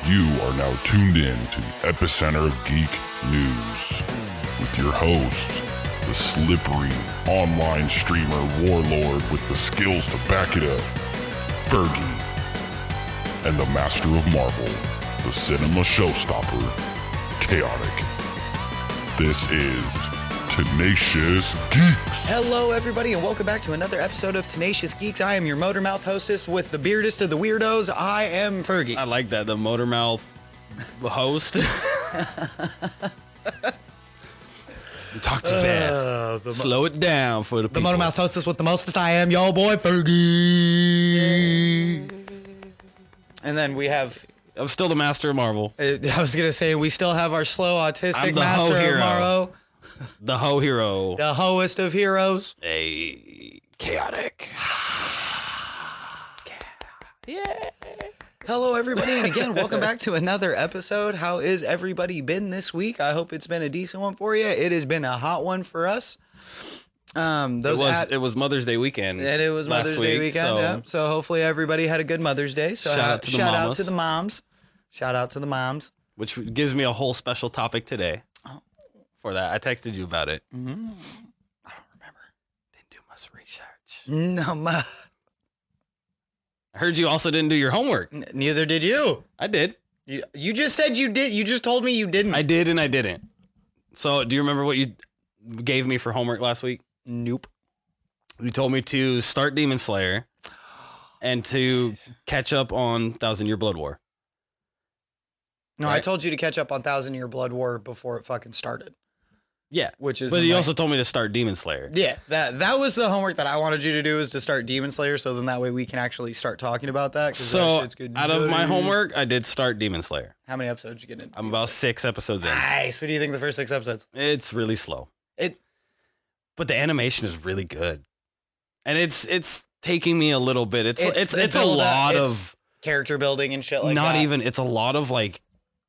You are now tuned in to the epicenter of geek news with your hosts, the slippery online streamer warlord with the skills to back it up, Fergie, and the master of Marvel, the cinema showstopper, Chaotic. This is Tenacious Geeks. Hello, everybody, and welcome back to another episode of Tenacious Geeks. I am your Motormouth hostess with the beardest of the weirdos. I am Fergie. I like that, the Motormouth host. Talk too fast. Slow it down for the people. The Motormouth hostess with the mostest. I am your boy Fergie. And then we have... I'm still the master of Marvel. I was going to say, we still have our slow autistic I'm the master ho hero. of Marvel. The ho hero. The hoest of heroes. A chaotic. Yeah. Hello, everybody, and again, welcome back to another episode. How is everybody been this week? I hope it's been a decent one for you. It has been a hot one for us. It was Mother's Day weekend. And it was Mother's Day weekend. So, yeah. So hopefully everybody had a good Mother's Day. So shout out to the mamas. out to the moms. Shout out to the moms. Which gives me a whole special topic today. For that, I texted you about it. Mm-hmm. I don't remember. Didn't do much research. No, I heard you also didn't do your homework. Neither did you. I did. You just said you did. You just told me you didn't. I did and I didn't. So, do you remember what you gave me for homework last week? Nope. You told me to start Demon Slayer and to catch up on Thousand Year Blood War. No, right? I told you to catch up on 1,000-Year Blood War before it fucking started. Yeah, which is. But you also told me to start Demon Slayer. Yeah, that was the homework that I wanted you to do, is to start Demon Slayer, so then that way we can actually start talking about that. So out of my homework, I did start Demon Slayer. How many episodes did you get in? I'm about 6 episodes in. Nice. What do you think of the first 6 episodes? It's really slow. But the animation is really good, and it's taking me a little bit. It's a lot of character building and shit like that. Not even. It's a lot of like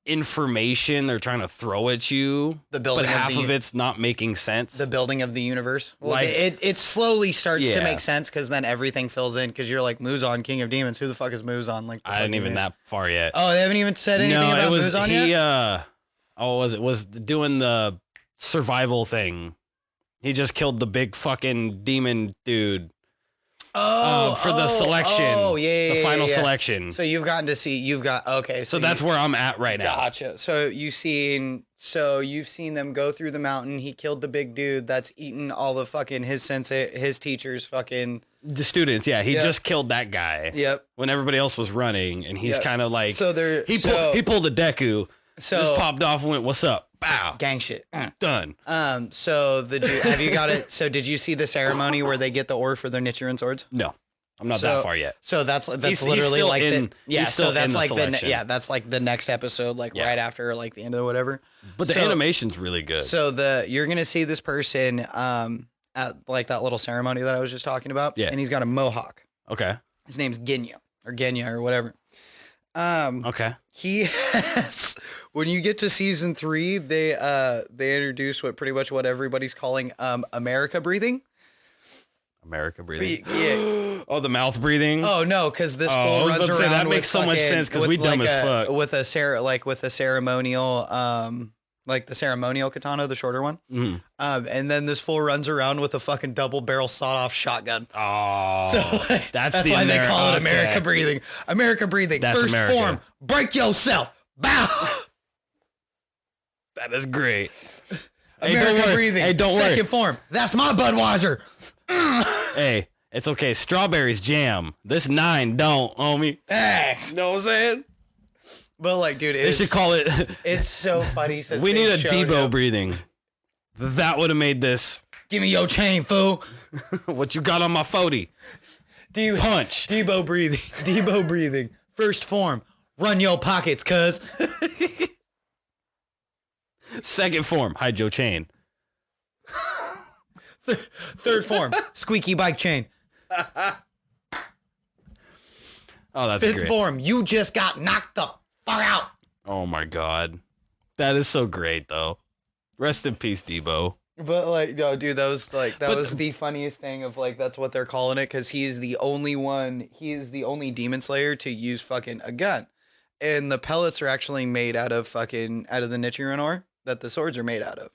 information they're trying to throw at you, the building, but half of it's not making sense. The building of the universe, like it slowly starts to make sense, because then everything fills in, because you're like, Muzan, King of Demons. Who the fuck is Muzan? Like, I didn't even that far yet. Oh, they haven't even said anything about Muzan yet? Was doing the survival thing. He just killed the big fucking demon dude. For the selection. Oh, yeah, the final selection. So you've gotten to see, okay. So that's where I'm at right now. Gotcha. So you've seen them go through the mountain. He killed the big dude that's eaten all of fucking his sensei, his teachers, fucking. The students, yeah. He just killed that guy. Yep. When everybody else was running, and he's kind of like. So he pulled a Deku. Just popped off and went, "What's up?" Bow. Gang shit. Done. So have you got it? So did you see the ceremony where they get the ore for their Nichiren swords? No, I'm not that far yet. So that's literally like so that's like that's like the next episode, like right after like the end of whatever. But the animation's really good. So you're gonna see this person at like that little ceremony that I was just talking about. Yeah. And he's got a mohawk. Okay. His name's Genya or whatever. Okay. He has, when you get to season 3, they introduce what everybody's calling America breathing. America breathing. Yeah. Oh, the mouth breathing. Oh no, because this fool runs around. That makes so much sense, because we dumb as fuck. With a ceremonial like the ceremonial katana, the shorter one. Mm-hmm. And then this fool runs around with a fucking double barrel sawed-off shotgun. Oh, so that's why they call it America breathing. America breathing. That's First America. Form, break yourself. Bow. That is great. America breathing. Hey, don't worry. Second form. That's my Budweiser. Hey, it's okay. Strawberries jam. This 9 don't, homie. Hey. You know what I'm saying? But like, dude, they should call it. It's so funny. Since we need a Debo breathing. That would have made this. Give me your chain, fool. What you got on my 40? Punch. Debo breathing. Debo breathing. First form. Run your pockets, cuz. Second form. Hide your chain. Third form. Squeaky bike chain. Oh, that's Fifth great. Form. You just got knocked the fuck out. Oh my god. That is so great, though. Rest in peace, Debo. But like, no, dude, that was the funniest thing of like, that's what they're calling it, because he is the only Demon Slayer to use fucking a gun. and the pellets are actually made out of the Nichiren ore that the swords are made out of.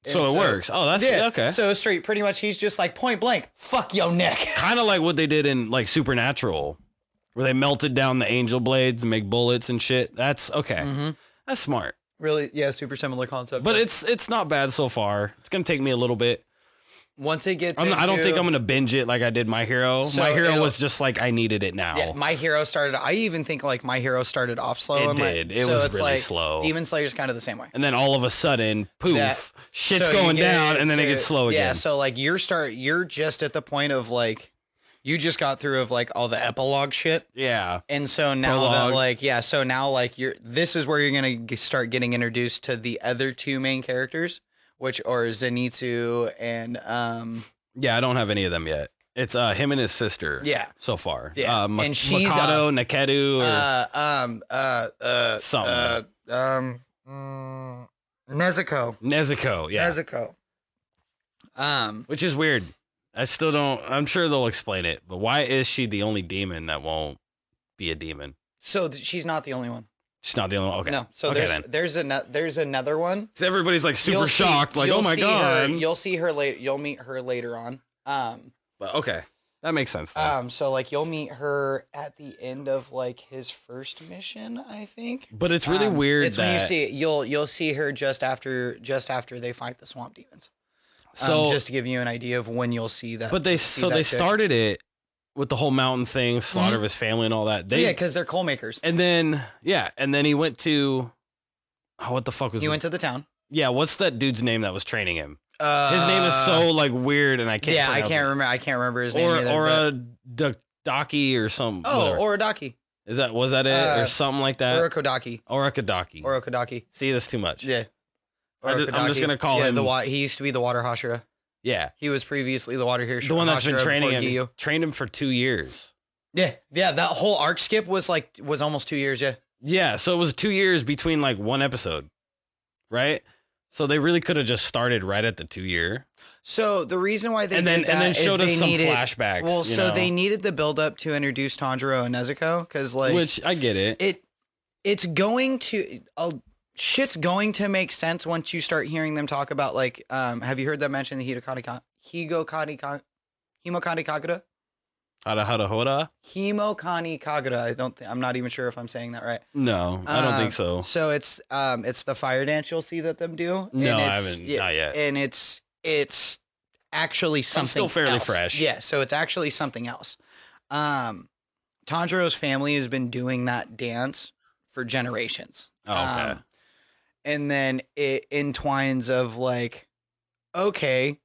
So it works. Oh, that's okay. So straight, pretty much, he's just like point blank, fuck your neck. Kind of like what they did in like Supernatural, where they melted down the angel blades and make bullets and shit. That's okay. Mm-hmm. That's smart. Really, yeah, super similar concept. But it's not bad so far. It's gonna take me a little bit. Once it gets, I don't think I'm gonna binge it like I did My Hero. So My Hero was just like I needed it now. Yeah, My Hero started. I even think like My Hero started off slow. It did. It was really slow. Demon Slayer's kind of the same way. And then all of a sudden, poof, shit's going down, and then it gets slow again. Yeah, so like you're just at the point of like, you just got through of like all the epilogue shit. Yeah. And so now this is where you're gonna start getting introduced to the other two main characters, which are Zenitsu and Yeah, I don't have any of them yet. It's him and his sister. Yeah. So far. Yeah. And she's Mikado, Nekedu, or something. Nezuko. Nezuko, yeah. Nezuko. Which is weird. I still don't. I'm sure they'll explain it, but why is she the only demon that won't be a demon? So she's not the only one. She's not the only one. Okay. No. So okay, there's another one. Everybody's like super shocked, like, oh my god. You'll see her later. You'll meet her later on. But okay, that makes sense. So like you'll meet her at the end of like his first mission, I think. But it's really weird. It's when you see it. You'll see her just after they fight the swamp demons. So just to give you an idea of when you'll see that. But they started it with the whole mountain thing, slaughter of his family and all that. Because they're coal makers. And then he went to what the fuck was he went to the town. Yeah, what's that dude's name that was training him? His name is so like weird, and I can't. Yeah, I can't remember his name either. Or a Daki or something. Oh, or a Daki. Was that it or something like that? Or a Kodaki. Or a Kodaki. See, that's too much. Yeah. I'm just gonna call him. He used to be the water Hashira. Yeah. He was previously the water Hashira. The one that's been training him. Trained him for 2 years. Yeah. That whole arc skip was almost 2 years. Yeah. Yeah. So it was 2 years between like one episode, right? So they really could have just started right at the 2 year. So the reason why they and then showed us some flashbacks. Well, they needed the build up to introduce Tanjiro and Nezuko because which I get it. It's going to. Shit's going to make sense once you start hearing them talk about like have you heard them mention the Himokani Kagura? Hada. Himokani Kagura. I'm not even sure if I'm saying that right. No, I don't think so. So it's the fire dance you'll see that them do. No, I haven't. Not yet. And it's actually something. Still fairly else. Fresh. Yeah, so it's actually something else. Tanjiro's family has been doing that dance for generations. Oh, okay. And then it entwines of like, okay,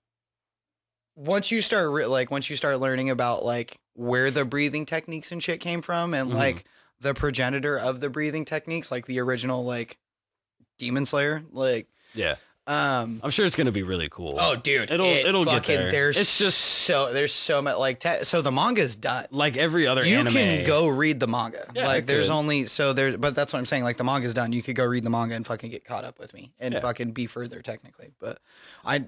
once you start learning about like where the breathing techniques and shit came from, and like the progenitor of the breathing techniques, like the original like Demon Slayer, like yeah. I'm sure it's gonna be really cool. Oh, dude, it'll get there. There's so much like so the manga's done. Like every other anime. You can go read the manga. Yeah, like there's only but that's what I'm saying. Like the manga's done. You could go read the manga and fucking get caught up with me and fucking be further technically. But I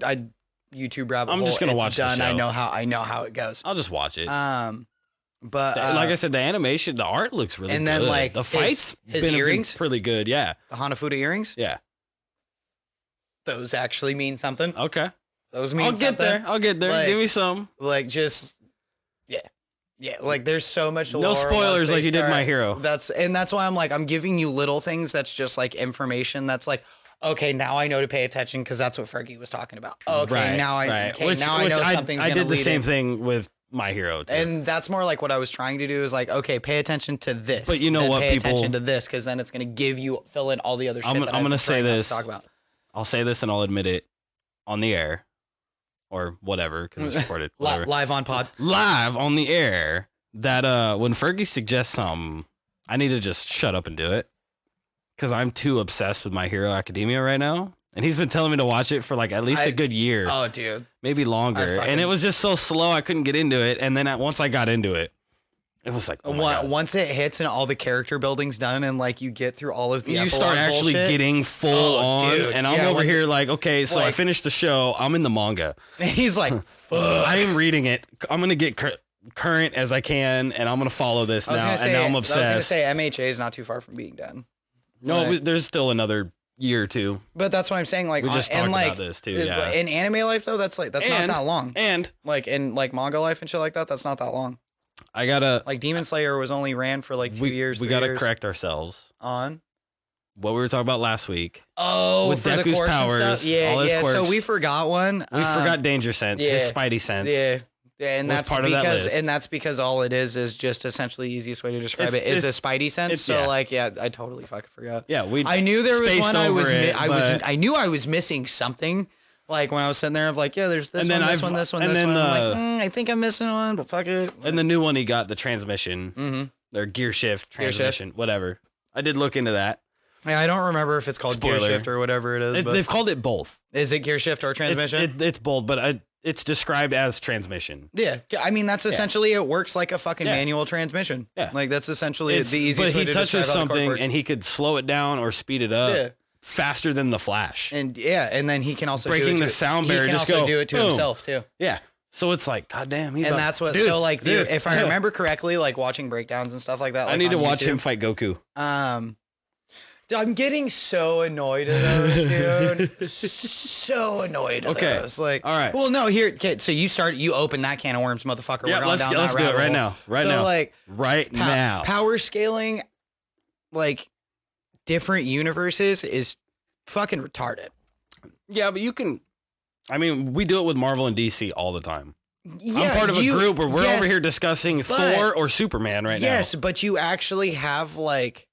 YouTube rabbit hole. I'm just gonna watch done. the show. I know how it goes. I'll just watch it. But like I said, the animation, the art looks really good. And then like the fights, his earrings, pretty good. Yeah, the Hanafuda earrings. Yeah. Those actually mean something. Okay. Those mean something. I'll get there. Like, give me some. Like just yeah. Like there's so much lore. No spoilers like you did My Hero. That's why I'm giving you little things that's just like information that's like, okay, now I know to pay attention because that's what Fergie was talking about. Okay, right, now I know something's I did the same in. thing with My Hero too. And that's more like what I was trying to do is like, okay, pay attention to this. But you know what, pay attention to this because then it's going to fill in all the other shit I'm going to say this. Talk about. I'll say this and I'll admit it on the air or whatever because it's recorded. Live on pod. Live on the air that when Fergie suggests something, I need to just shut up and do it because I'm too obsessed with My Hero Academia right now. And he's been telling me to watch it for like at least a good year. Oh, dude. Maybe longer. And it was just so slow I couldn't get into it. And then once I got into it, it was like, oh my God. Once it hits and all the character building's done and like you get through all of the you start actually getting full on. Dude. And I'm over here like, okay, so I finished the show. I'm in the manga. He's like, fuck. I am reading it. I'm going to get current as I can, and I'm gonna follow this now. And now I'm obsessed. I was gonna say MHA is not too far from being done. No, there's still another year or two. But that's what I'm saying. Like, we just talked about this too. Yeah. In anime life though, that's not that long. And like in like manga life and shit like that, that's not that long. I gotta like Demon Slayer was only ran for like 2 years. We gotta correct ourselves on what we were talking about last week. Oh, with for Deku's the quirks powers, and stuff? Yeah, all his quirks. So we forgot one. We forgot Danger Sense, his Spidey sense. Yeah. And that's part because of that that's because all it is just essentially the easiest way to describe it is a Spidey sense. So like, I totally fucking forgot. Yeah, I knew there was one. I knew I was missing something. Like when I was sitting there, of like, there's this one, this one, this one, this one. I'm like, I think I'm missing one, but fuck it. And the new one, he got the transmission, their gear shift transmission, whatever. I did look into that. Yeah, I don't remember if it's called gear shift or whatever it is. They've called it both. Is it gear shift or transmission? It's both, but it's described as transmission. Yeah, I mean that's essentially it works like a fucking manual transmission. Yeah, like that's essentially the easiest way to describe. But he touches something and he could slow it down or speed it up. Yeah. Faster than the Flash. And and then he can also breaking the sound barrier. He can also do it to himself too. Yeah. So it's like, goddamn. And that's what. Dude, so like, if I remember correctly, like watching breakdowns and stuff like that. Like I need to watch him fight Goku. I'm getting so annoyed at those, dude. So annoyed at those. Like, all right. Well, no, here. So you open that can of worms, motherfucker. Yeah, let's do it right now. Right now. Like, now. Power scaling, like, different universes is fucking retarded. Yeah, but you can. I mean, we do it with Marvel and DC all the time. Yeah, I'm part of a group where we're over here discussing Thor or Superman right now. Yes, but you actually have like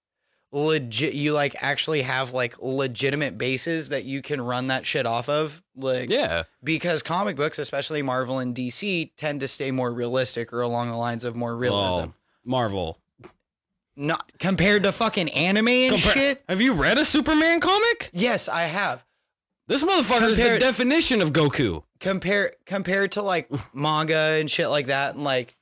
legit. You like actually have like legitimate bases that you can run that shit off of. Like, yeah, because comic books, especially Marvel and DC, tend to stay more realistic or along the lines of more realism. Oh, Marvel. Not compared to fucking anime and shit. Have you read a Superman comic? Yes, I have. This motherfucker is the definition of Goku. Compared to like manga and shit like that, and like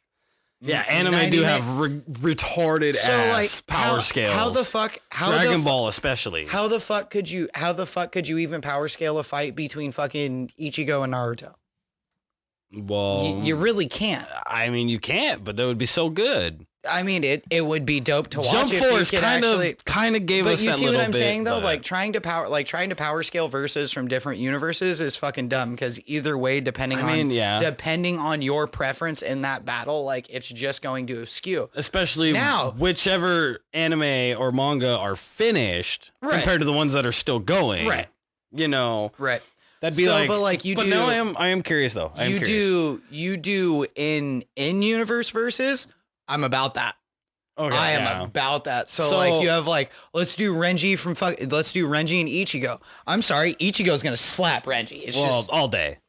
anime do have retarded ass power scales. How the fuck? Dragon Ball especially. How the fuck could you even power scale a fight between fucking Ichigo and Naruto? Well, you really can't. I mean, you can't, but that would be so good. I mean, it would be dope to watch. Jump Force kind of gave us that little bit. But you see what I'm saying though? Like trying to power scale verses from different universes is fucking dumb because either way, depending on your preference in that battle, like it's just going to skew. Especially now, whichever anime or manga are finished compared to the ones that are still going. Right. You know. Right. That'd be but now I am curious though. You do in universe versus. I'm about that. Okay, I am about that. So like you have like let's do Renji and Ichigo. I'm sorry, Ichigo's gonna slap Renji. It's just all day.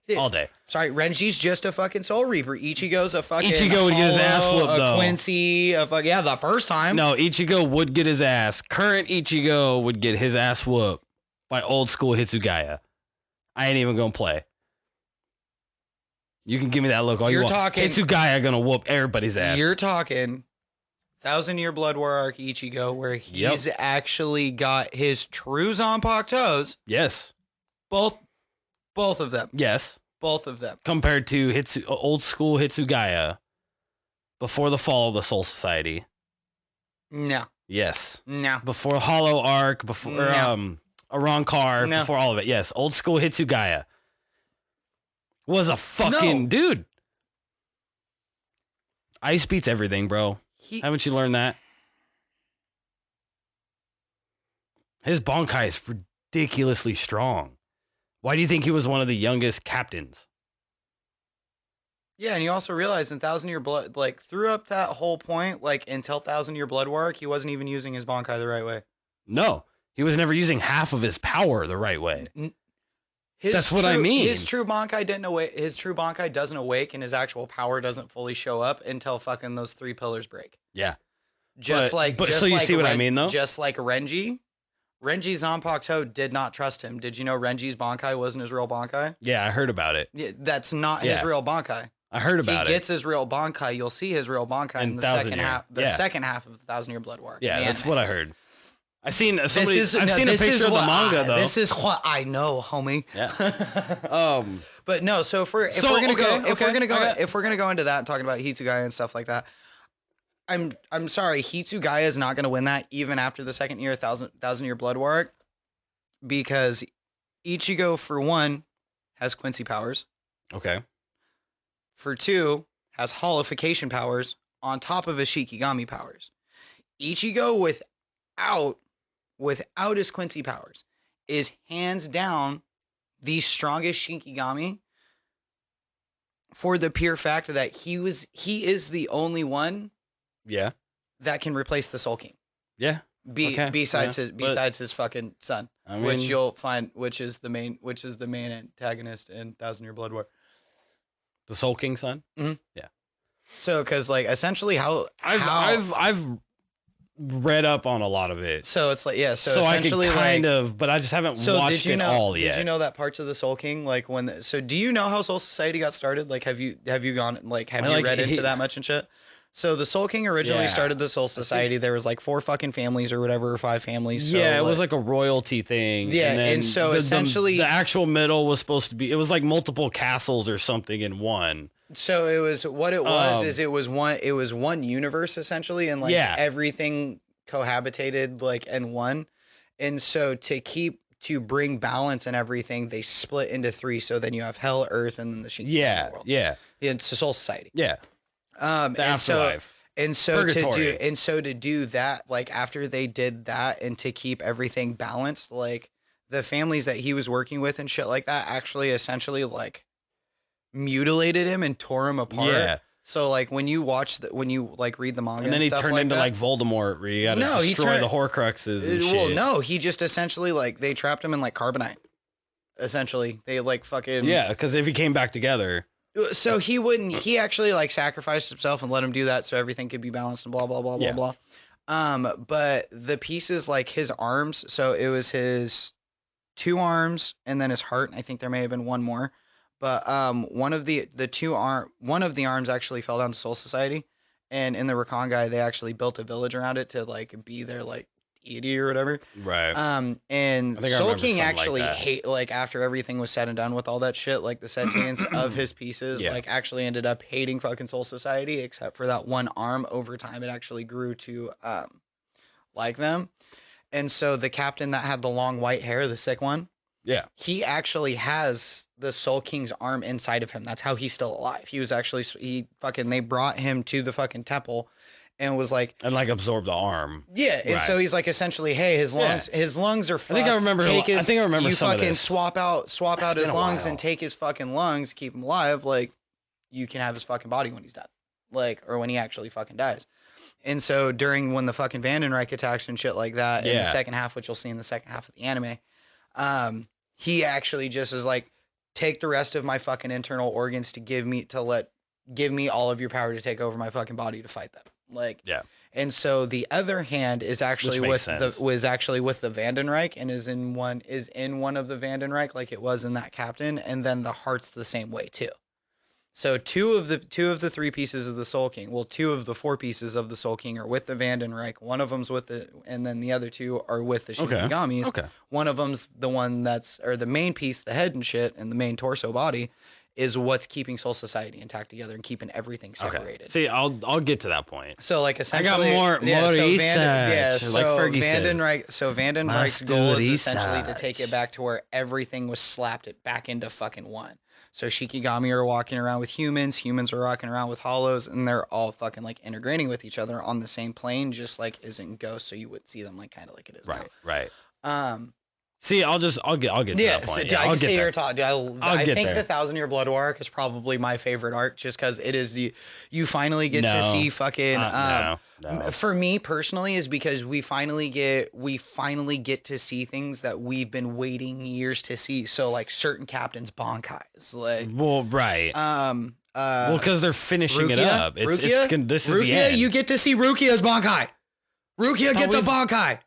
Sorry, Renji's just a fucking Soul Reaper. Ichigo's a fucking Ichigo would get his ass whooped though. Quincy, the first time. No, Ichigo would get his ass. Current Ichigo would get his ass whooped by old school Hitsugaya. I ain't even gonna play. You can give me that look all you want. Hitsugaya gonna whoop everybody's ass. You're talking 1,000-Year Blood War arc Ichigo, where he's actually got his true Zanpakuto toes. Yes. Both of them. Yes. Both of them. Compared to old school Hitsugaya before the fall of the Soul Society. No. Yes. No. Before Hollow Arc, before Arankar, before all of it. Yes. Old school Hitsugaya. Was a fucking dude. Ice beats everything, bro. Haven't you learned that? His Bankai is ridiculously strong. Why do you think he was one of the youngest captains? Yeah, and you also realize in 1,000-Year Blood, like through up that whole point, like until 1,000-Year Blood War, he wasn't even using his Bankai the right way. No, he was never using half of his power the right way. That's what I mean. His true Bankai doesn't awake, and his actual power doesn't fully show up until fucking those 3 pillars break. Yeah. So you see what I mean, though? Just like Renji's Zanpakuto did not trust him. Did you know Renji's Bankai wasn't his real Bankai? Yeah, I heard about it. Yeah, that's not his real Bankai. I heard about it. He gets his real Bankai. You'll see his real Bankai in the second half. The second half of the 1,000-Year Blood War. Yeah, that's what I heard. I've seen a picture of the manga though. This is what I know, homie. Yeah. But no. So if we're gonna go into that and talking about Hitsugaya and stuff like that, I'm sorry, Hitsugaya is not gonna win that even after the second year, thousand year blood war arc, because Ichigo for one has Quincy powers. Okay. For two, has holification powers on top of his Shikigami powers. Ichigo without his Quincy powers is hands down the strongest Shikigami for the pure fact that he is the only one that can replace the Soul King. Yeah. Besides his fucking son, which you'll find which is the main antagonist in Thousand Year Blood War. The Soul King son? Mm-hmm. Yeah. So cuz like essentially how I've read up on a lot of it. So it's like so essentially I can but I just haven't watched it all yet. Did you know that parts of the Soul King like so do you know how Soul Society got started? Like have you gone like have you read into that much and shit? So the Soul King originally started the Soul Society. There was like 4 fucking families or whatever, or 5 families. So it was like a royalty thing. Yeah, and so essentially the actual middle was supposed to be. It was like multiple castles or something in one. So it was what it was is it was one universe essentially, and like everything cohabitated like in one. And so to bring balance and everything, they split into 3. So then you have Hell, Earth, and then the Shikigami world. Yeah. It's a Soul Society. Yeah. The afterlife. To do that, like after they did that and to keep everything balanced, like the families that he was working with and shit like that actually essentially like mutilated him and tore him apart. Yeah. So like when you read the manga, and then he stuff turned like into that, like Voldemort, where you got to destroy the Horcruxes and shit. Well, no, he just essentially like they trapped him in like carbonite. Essentially, they like fucking because if he came back together. So he actually like sacrificed himself and let him do that so everything could be balanced and blah, blah, blah, blah, blah. But the pieces like his arms, so it was his 2 arms and then his heart. And I think there may have been one more, but one of the arms actually fell down to Soul Society. And in the Rakongai, they actually built a village around it to like be their like deity or whatever. Right. And Soul King actually like after everything was said and done with all that shit, like the sentience of his pieces, like actually ended up hating fucking Soul Society, except for that one arm. Over time, it actually grew to like them. And so the captain that had the long white hair, the sick one, he actually has the Soul King's arm inside of him. That's how he's still alive. He was actually they brought him to the fucking temple. And was like, and like absorb the arm. Yeah, and so he's like essentially, hey, his lungs are fucked. I think I remember some of this. swap out his lungs and take his fucking lungs, keep him alive. Like, you can have his fucking body when he's dead, like, or when he actually fucking dies. And so when the fucking Vandenreich attacks and shit like that in the second half, which you'll see in the second half of the anime, he actually just is like, take the rest of my fucking internal organs to give me all of your power to take over my fucking body to fight them. Like, and so the other hand is actually with the Vandenreich and is in one of the Vandenreich, like it was in that captain, and then the heart's the same way too. So two of the 3 pieces of the Soul King, well, 2 of the 4 pieces of the Soul King are with the Vandenreich. One of them's with and then the other 2 are with the Shinigamis. Okay. One of them's the one the main piece, the head and shit, and the main torso body is what's keeping Soul Society intact together and keeping everything separated. Okay. See, I'll get to that point. So like essentially, I got more research. So Vandenreich's goal is essentially to take it back to where everything was slapped it back into fucking one. So Shikigami are walking around with humans are walking around with hollows, and they're all fucking like integrating with each other on the same plane, just like isn't ghosts, so you would see them like kind of like it is. Right. See, I'll get to that point. I can see your talk. I think there. the 1,000 Year Blood War arc is probably my favorite arc, just because it is you finally get to see fucking. No. For me personally, is because we finally get to see things that we've been waiting years to see. So like certain captains' Bankais, like right. Because they're finishing it up. This is the end. You get to see Rukia's Bankai. Rukia gets a Bankai.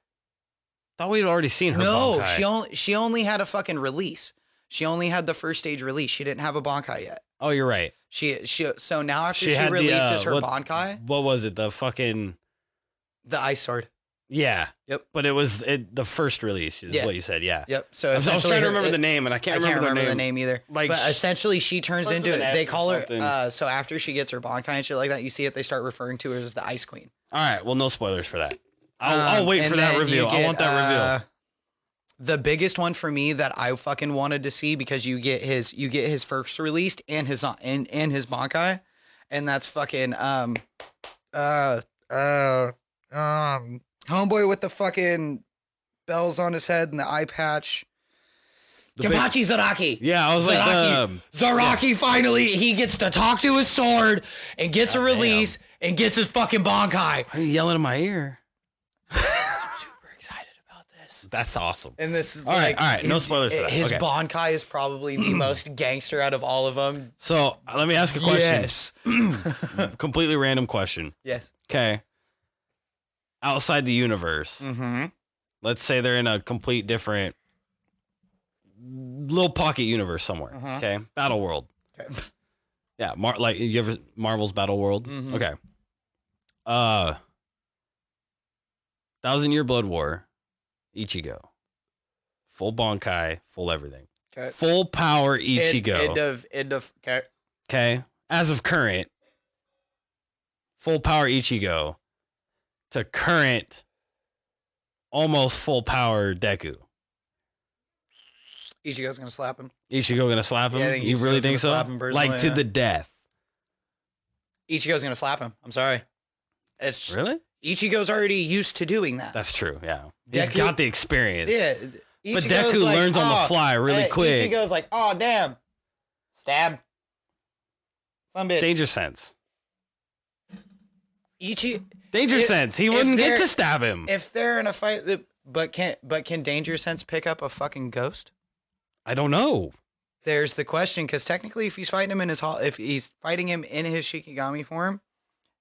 Thought we'd already seen her. No, Bankai. she only had a fucking release. She only had the first stage release. She didn't have a Bankai yet. Oh, you're right. So now after she releases her Bankai, what was it? The Ice Sword. Yeah. Yep. But it was the first release is what you said. Yeah. Yep. So I was trying to remember the name, and I can't remember the name either. Like, but essentially, she turns starts into with it. an S They or call her. something. So after she gets her Bankai and shit like that, you see it. They start referring to her as the Ice Queen. All right. Well, no spoilers for that. I'll wait for that reveal. I want that reveal. The biggest one for me that I fucking wanted to see, because you get his first released and his Bankai, and that's fucking homeboy with the fucking bells on his head and the eye patch. Kenpachi Zaraki. Yeah, I was Zaraki finally, he gets to talk to his sword and gets a release and gets his fucking Bankai. Why are you yelling in my ear? I'm super excited about this. That's awesome. And this is all right. No spoilers for that. His Bankai is probably the most gangster out of all of them. So let me ask a question. Yes. Completely random question. Yes. Okay. Outside the universe, let's say they're in a complete different little pocket universe somewhere. Okay. Battle World. Okay. Yeah. Like you ever Marvel's Battle World? Okay. 1,000-Year Blood War, Ichigo. Full Bankai, full everything. Okay. Full power Ichigo. End of. Okay. Okay. As of current, full power Ichigo to current almost full power Deku. Ichigo's gonna slap him. Ichigo gonna slap him? Yeah, I think you Ichigo's really think so? slap him personally, Like to the death. Ichigo's gonna slap him. I'm sorry. It's Really? Ichigo's already used to doing that. That's true, yeah. He's Deku- got the experience. Yeah. But Ichigo's Deku like, learns on the fly really quick. Ichigo's like, oh damn. Stab. Fun bitch. Danger sense. Danger sense. He wouldn't get to stab him. If they're in a fight, but can Danger Sense pick up a fucking ghost? I don't know. There's the question, because technically, if he's fighting him in his Shikigami form,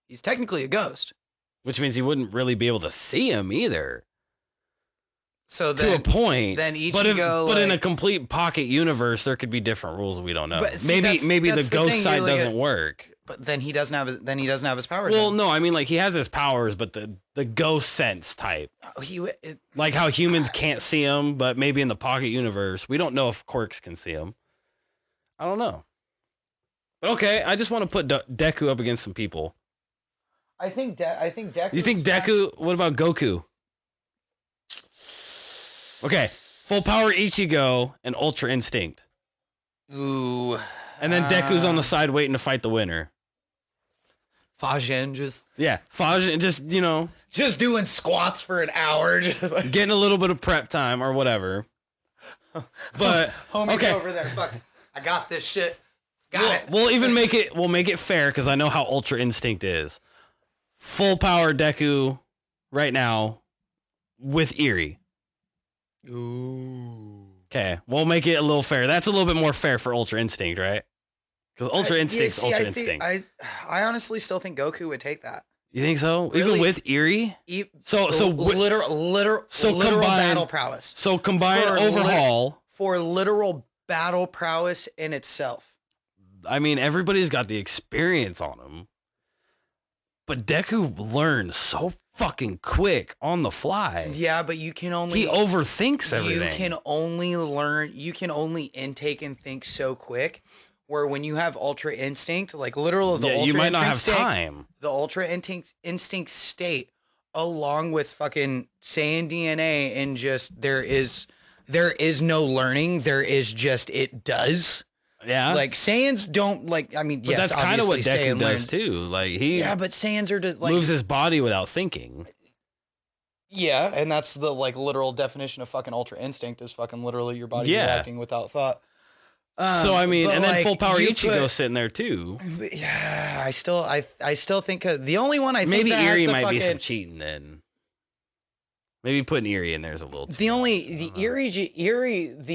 he's technically a ghost. Which means he wouldn't really be able to see him either. So then, to a point. Then Ichigo, but in a complete pocket universe, there could be different rules we don't know. But see, maybe that's the ghost side doesn't work. But then he doesn't have his powers. Well, no, I mean like he has his powers, but the ghost sense type. Like how humans can't see him, but maybe in the pocket universe, we don't know if Quirks can see him. I don't know. But okay, I just want to put Deku up against some people. I think Deku. You think Deku? What about Goku? Okay, full power Ichigo and Ultra Instinct. Ooh. And then Deku's on the side waiting to fight the winner. Fajin just just doing squats for an hour, getting a little bit of prep time or whatever. But homie's okay, over there. Fuck, I got this shit. Got it. We'll make it fair because I know how Ultra Instinct is. Full power Deku right now with Eerie. Ooh. Okay, we'll make it a little fair. That's a little bit more fair for Ultra Instinct, right? Because Ultra Instinct's Ultra Instinct. I honestly still think Goku would take that. You think so? Really? Even with Eerie? Literal battle prowess. So combine overhaul for literal battle prowess in itself. I mean, everybody's got the experience on him. But Deku learns so fucking quick on the fly. Yeah, but you can only... He overthinks everything. You can only intake and think so quick, where when you have Ultra Instinct, like literal the Ultra you might not have Instinct time. The Ultra Instinct state, along with fucking Saiyan DNA, and just there is no learning. There is just it does. Yeah, like Saiyans don't like. I mean, but yes, that's kind of what Deku Saiyan does too. Like but Saiyans are just like moves his body without thinking. Yeah, and that's the like literal definition of fucking Ultra Instinct is fucking literally your body reacting without thought. So I mean, and then full power Ichigo sitting there too. Yeah, I still think the only one I think maybe that Eerie has might be some cheating then. Maybe putting Eerie in there is a little. The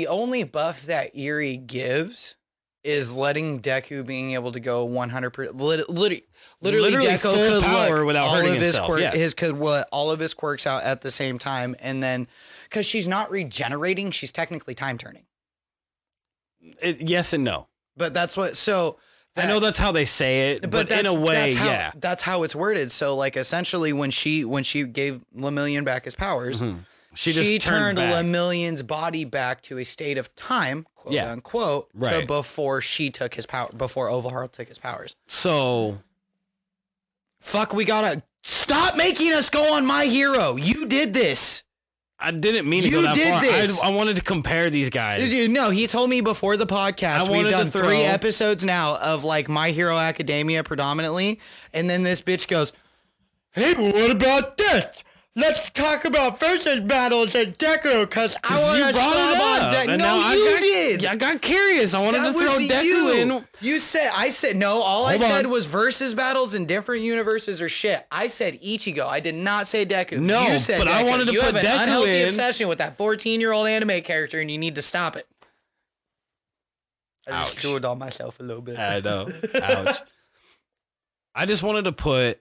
only buff that Eerie gives is letting Deku being able to go 100%. Literally Deku full could power without hurting himself. All of his quirks out at the same time, and then because she's not regenerating, she's technically time turning. Yes and no. But that's what. So I know that's how they say it, but in a way, that's how it's worded. So like essentially when she gave Lemillion back his powers, she just turned Lemillion's body back to a state of time, quote unquote, to before she took his power, before Overhaul took his powers. So fuck, we gotta stop making us go on My Hero. You did this. I didn't mean to go that far. I wanted to compare these guys. No, he told me before the podcast. We've done 3 episodes now of like My Hero Academia predominantly, and then this bitch goes, "Hey, but what about this? Let's talk about versus battles at Deku because I want to stop on Deku." No, you did. I got curious. I wanted to throw Deku in. I said no. All I said was versus battles in different universes or shit. I said Ichigo. I did not say Deku. No, you said but Deku. I wanted to you put have an Deku unhealthy in. obsession with that 14-year-old anime character, and you need to stop it. I just chewed on myself a little bit. I know. Ouch. I just wanted to put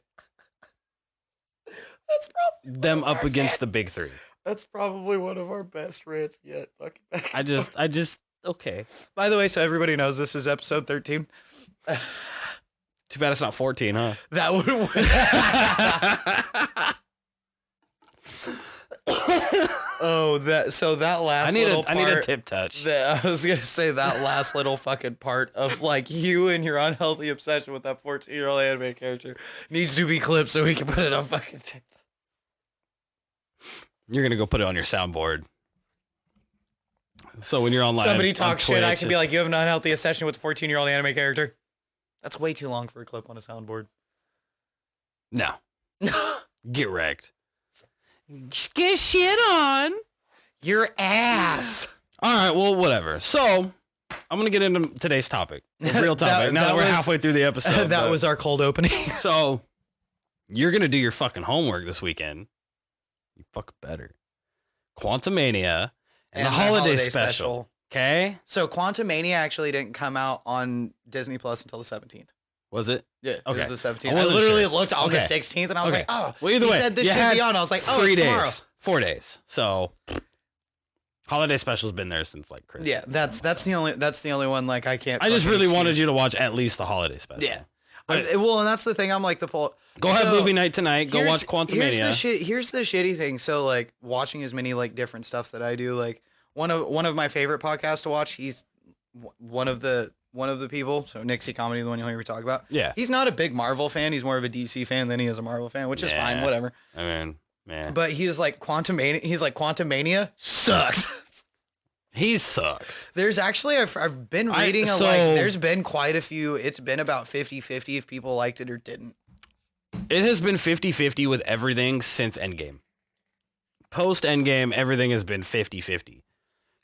them up against the big 3. That's probably one of our best rants yet. I just okay. By the way, so everybody knows this is episode 13. Too bad it's not 14, huh? That would. That last. I need a tip touch. I was gonna say that last little fucking part of like you and your unhealthy obsession with that 14-year-old anime character needs to be clipped so we can put it on fucking TikTok. You're gonna go put it on your soundboard. So when you're online, somebody talks shit, I can be like, "You have an unhealthy obsession with a 14-year-old anime character." That's way too long for a clip on a soundboard. No. Get wrecked. Just get shit on your ass. All right, well, whatever. So I'm gonna get into today's topic, the real topic. now that we're halfway through the episode, that was our cold opening. So you're gonna do your fucking homework this weekend. You fuck better. Quantumania and the holiday special. Okay. So Quantumania actually didn't come out on Disney Plus until the 17th. Was it? Yeah. Okay. It was the 17th. I literally looked on the 16th and I was like, oh. Well, either way, said this should be on. I was like, oh, 3 it's days. tomorrow. 4 days. So holiday special's been there since like Christmas. Yeah, that's the only one like I can't. I just really wanted you to watch at least the holiday special. Yeah. Well, and that's the thing. I'm like Go have movie night tonight. Go watch Quantumania. Here's the shitty thing. So like watching as many like different stuff that I do. Like one of my favorite podcasts to watch. He's one of the people. So Nixie Comedy, the one you'll hear me talk about. Yeah. He's not a big Marvel fan. He's more of a DC fan than he is a Marvel fan, which is fine. Whatever. I mean, man. But he's like Quantumania. He's like Quantumania sucked. He sucks. There's actually, I've been reading there's been quite a few. It's been about 50-50 if people liked it or didn't. It has been 50-50 with everything since Endgame. Post Endgame, everything has been 50-50.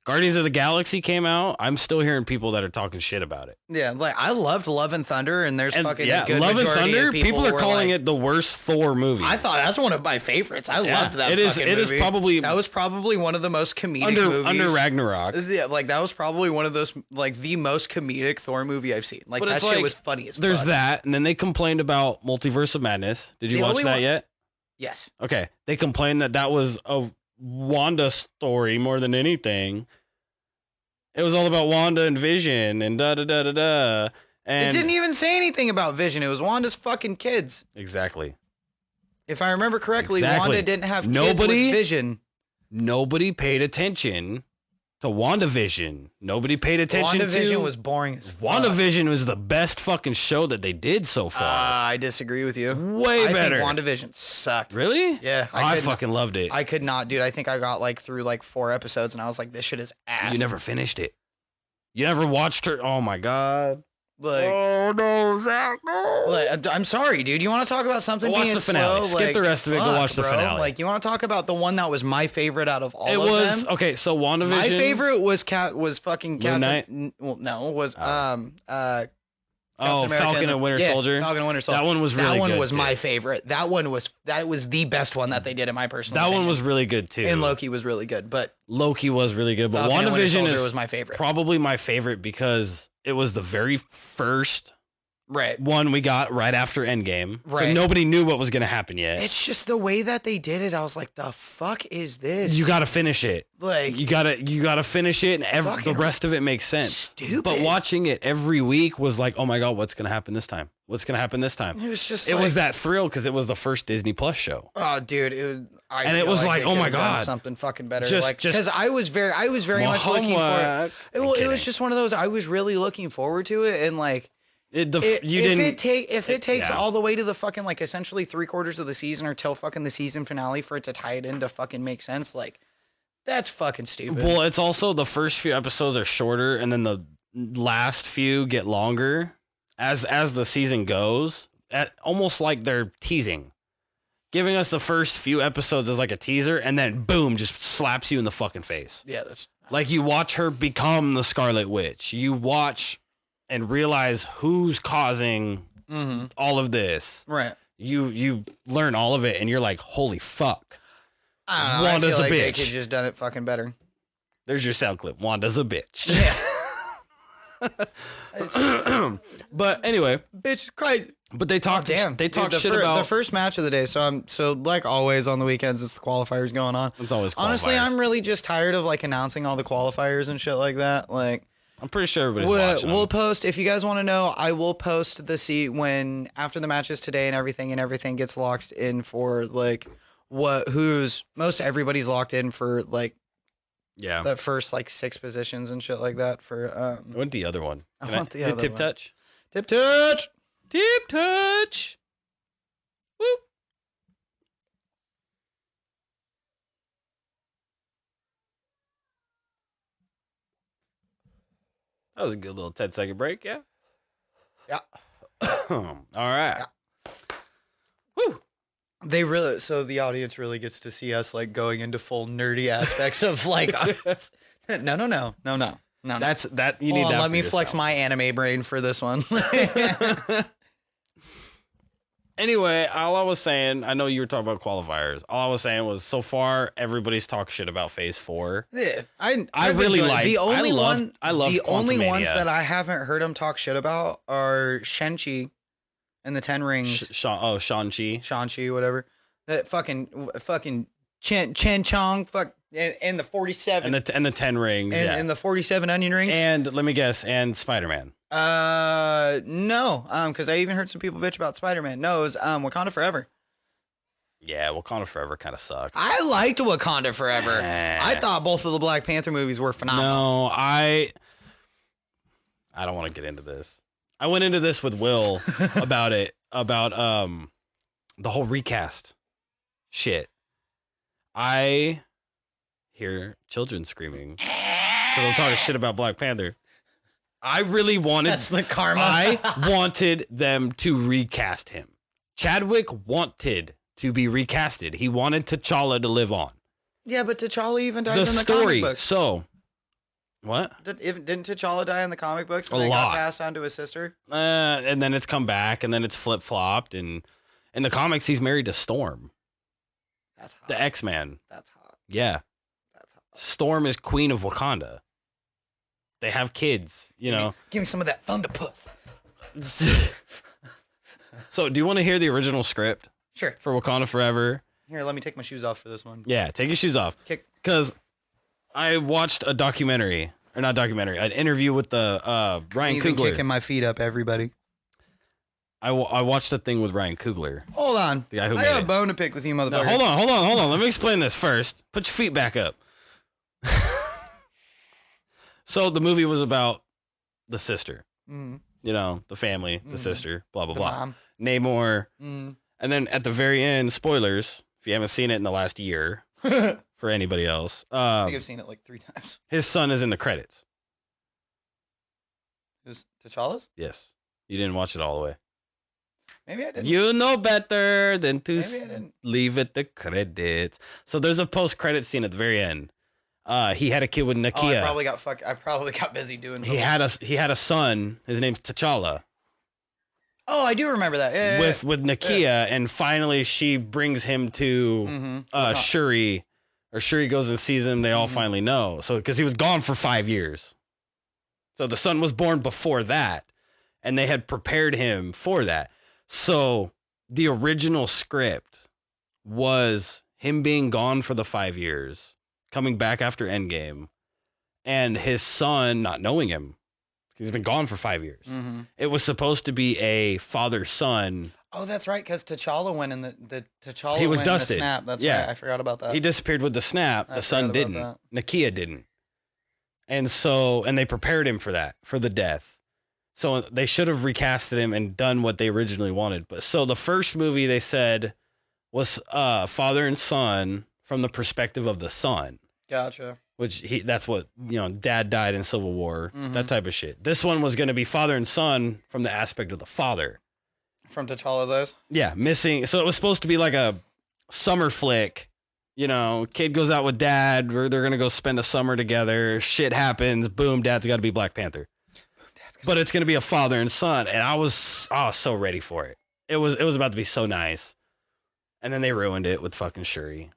Guardians of the Galaxy came out. I'm still hearing people that are talking shit about it. Yeah, like I loved Love and Thunder, and there's fucking a good Love and majority Thunder. of people are calling it the worst Thor movie. I thought that's one of my favorites. I loved that. It is probably that was probably one of the most comedic movies under Ragnarok. Yeah, like that was probably one of those like the most comedic Thor movie I've seen. Like that shit was funny as fuck. There's that, and then they complained about Multiverse of Madness. Did you watch that yet? Yes. Okay. They complained that was a Wanda story more than anything. It was all about Wanda and Vision and da-da-da-da-da. And it didn't even say anything about Vision. It was Wanda's fucking kids. Exactly. If I remember correctly, Wanda didn't have kids with Vision. Nobody paid attention to WandaVision. Nobody paid attention to... WandaVision was boring as fuck. WandaVision was the best fucking show that they did so far. I disagree with you. Way better. I think WandaVision sucked. Really? Yeah. I fucking loved it. I could not, dude. I think I got like through like 4 episodes and I was like, this shit is ass. You never finished it. You never watched her? Oh my God. Like, oh no, Zach, no. Like, I'm sorry, dude. You want to talk about something being the finale. slow? Skip the rest of it. Go watch the finale. Like, you want to talk about the one that was my favorite out of all of them? It was okay. So WandaVision. My favorite was fucking Captain. Moon Knight? No, was Falcon and Winter Soldier. Falcon and Winter Soldier. That one was really good. That one was my favorite. That was the best one that they did in my personal opinion. That one was really good too. And Loki was really good, but Loki was really good. But WandaVision was my favorite. Probably my favorite because it was the very first Right. One we got right after Endgame. Right. So nobody knew what was going to happen yet. It's just the way that they did it. I was like, the fuck is this? You got to finish it. Like, you got to finish it, and the rest of it makes sense. Stupid. But watching it every week was like, oh my God, what's going to happen this time? What's going to happen this time? It was just it was that thrill because it was the first Disney Plus show. Oh, dude, it was. It was like, oh my God, something fucking better. Just because I was very much looking for it. It was just one of those. I was really looking forward to it, and like. If it takes all the way to the fucking like essentially 3/4 of the season or till fucking the season finale for it to tie it in to fucking make sense, like that's fucking stupid. Well, it's also the first few episodes are shorter and then the last few get longer as the season goes. Almost like they're teasing, giving us the first few episodes as like a teaser, and then boom, just slaps you in the fucking face. Yeah, that's like you watch her become the Scarlet Witch. You watch and realize who's causing all of this. Right. You learn all of it, and you're like, holy fuck. I don't know. Wanda's I feel like a bitch. They could just done it fucking better. There's your sound clip. Wanda's a bitch. Yeah. But anyway, bitch is crazy. But they talk. They talk shit about the first match of the day. So like always on the weekends, it's the qualifiers going on. It's always qualifiers. Honestly, I'm really just tired of like announcing all the qualifiers and shit like that. Like. I'm pretty sure everybody's watching. We'll post, if you guys want to know, I will post the seat when after the matches today and everything gets locked in for like most everybody's locked in for like the first like 6 positions and shit like that for I want the other one. I want the other tip one. touch. Tip touch. Tip touch. Whoop. That was a good little 10-second break, yeah? Yeah. All right. Yeah. Woo. So the audience really gets to see us like going into full nerdy aspects of like no. That's that you need that. Let me flex my anime brain for this one. Anyway, all I was saying, I know you were talking about qualifiers. All I was saying was, so far, everybody's talked shit about Phase 4. Yeah, I really like. The only I love the only ones Quantumania. that I haven't heard them talk shit about are Shang-Chi and the 10 Rings. Shang-Chi. Shang-Chi, whatever. That fucking Chen Chong, and the 47 and the 10 rings, and the 47 onion rings. And let me guess, and Spider-Man. No, because I even heard some people bitch about Spider-Man. No, it was Wakanda Forever. Yeah, Wakanda Forever kind of sucked. I liked Wakanda Forever. I thought both of the Black Panther movies were phenomenal. No, I don't want to get into this. I went into this with Will about it, about the whole recast shit. I hear children screaming because I'm talking shit about Black Panther. I really wanted. That's the karma. I wanted them to recast him. Chadwick wanted to be recasted. He wanted T'Challa to live on. Yeah, but T'Challa even died The in the story. comic books. So, what? Didn't T'Challa die in the comic books? And A then lot. got passed on to his sister. And then it's come back, and then it's flip flopped, and in the comics, he's married to Storm, That's hot. the X-Man. That's hot. Yeah, That's hot. Storm is queen of Wakanda. They have kids, you know. Give me some of that thunder puff. So, do you want to hear the original script Sure. for Wakanda Forever? Here, let me take my shoes off for this one. Yeah, take your shoes off. Because I watched a documentary, or not documentary, an interview with the Ryan Even Coogler. kicking my feet up, everybody. I watched a thing with Ryan Coogler. Hold on. The guy who I made got a it. bone to pick with you, motherfucker. No, hold on. Let me explain this first. Put your feet back up. So the movie was about the sister, Mm, you know, the family, the sister, blah, blah, the blah. mom. Namor. Mm. And then at the very end, spoilers, if you haven't seen it in the last year, I for anybody else, think I've seen it like 3 times. his son is in the credits. It was T'Challa's? Yes. You didn't watch it all the way. Maybe I didn't. You know better than to Maybe I didn't. leave it the credits. So there's a post-credit scene at the very end. He had a kid with Oh, Nakia. I probably got busy doing he something. had a son. His name's T'Challa. Oh, I do remember that. Yeah, with Nakia, and finally she brings him to Mhm. Shuri, or Shuri goes and sees him. They all Mhm. finally know. So because he was gone for 5 years, so the son was born before that, and they had prepared him for that. So the original script was him being gone for the 5 years, coming back after Endgame, and his son not knowing him. He's been gone for 5 years. Mm-hmm. It was supposed to be a father-son. Oh, that's right, because T'Challa went in the T'Challa He was went in dusted. the snap. That's Yeah. right. I forgot about that. He disappeared with the snap. I The son forgot didn't. about Nakia didn't. And they prepared him for that, for the death. So they should have recasted him and done what they originally wanted. But so the first movie they said was father and son from the perspective of the son. Gotcha. That's what, dad died in Civil War, Mhm. that type of shit. This one was going to be father and son from the aspect of the father. From T'Challa's eyes? Yeah, missing. So it was supposed to be like a summer flick. Kid goes out with dad. They're going to go spend a summer together. Shit happens. Boom, dad's got to be Black Panther. But it's going to be a father and son. And I was so ready for it. It was about to be so nice. And then they ruined it with fucking Shuri.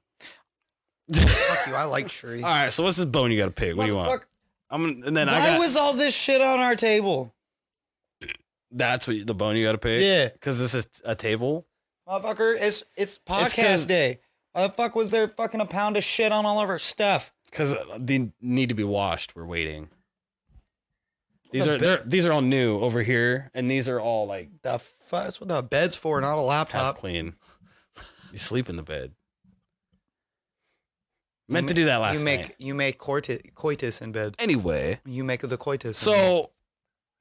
Fuck you, I like Shuri. All right, so what's this bone you got to pick? What do you want? Why was all this shit on our table? That's what the bone you got to pick? Yeah. Because this is a table? Motherfucker, it's podcast day. Why the fuck was there fucking a pound of shit on all of our stuff? Because they need to be washed. We're waiting. These The are all new over here, and these are all like The fuck? That's what the bed's for, not a half laptop. clean. You sleep in the bed. Meant to do that last night. You make coitus in bed. Anyway, You make the coitus. so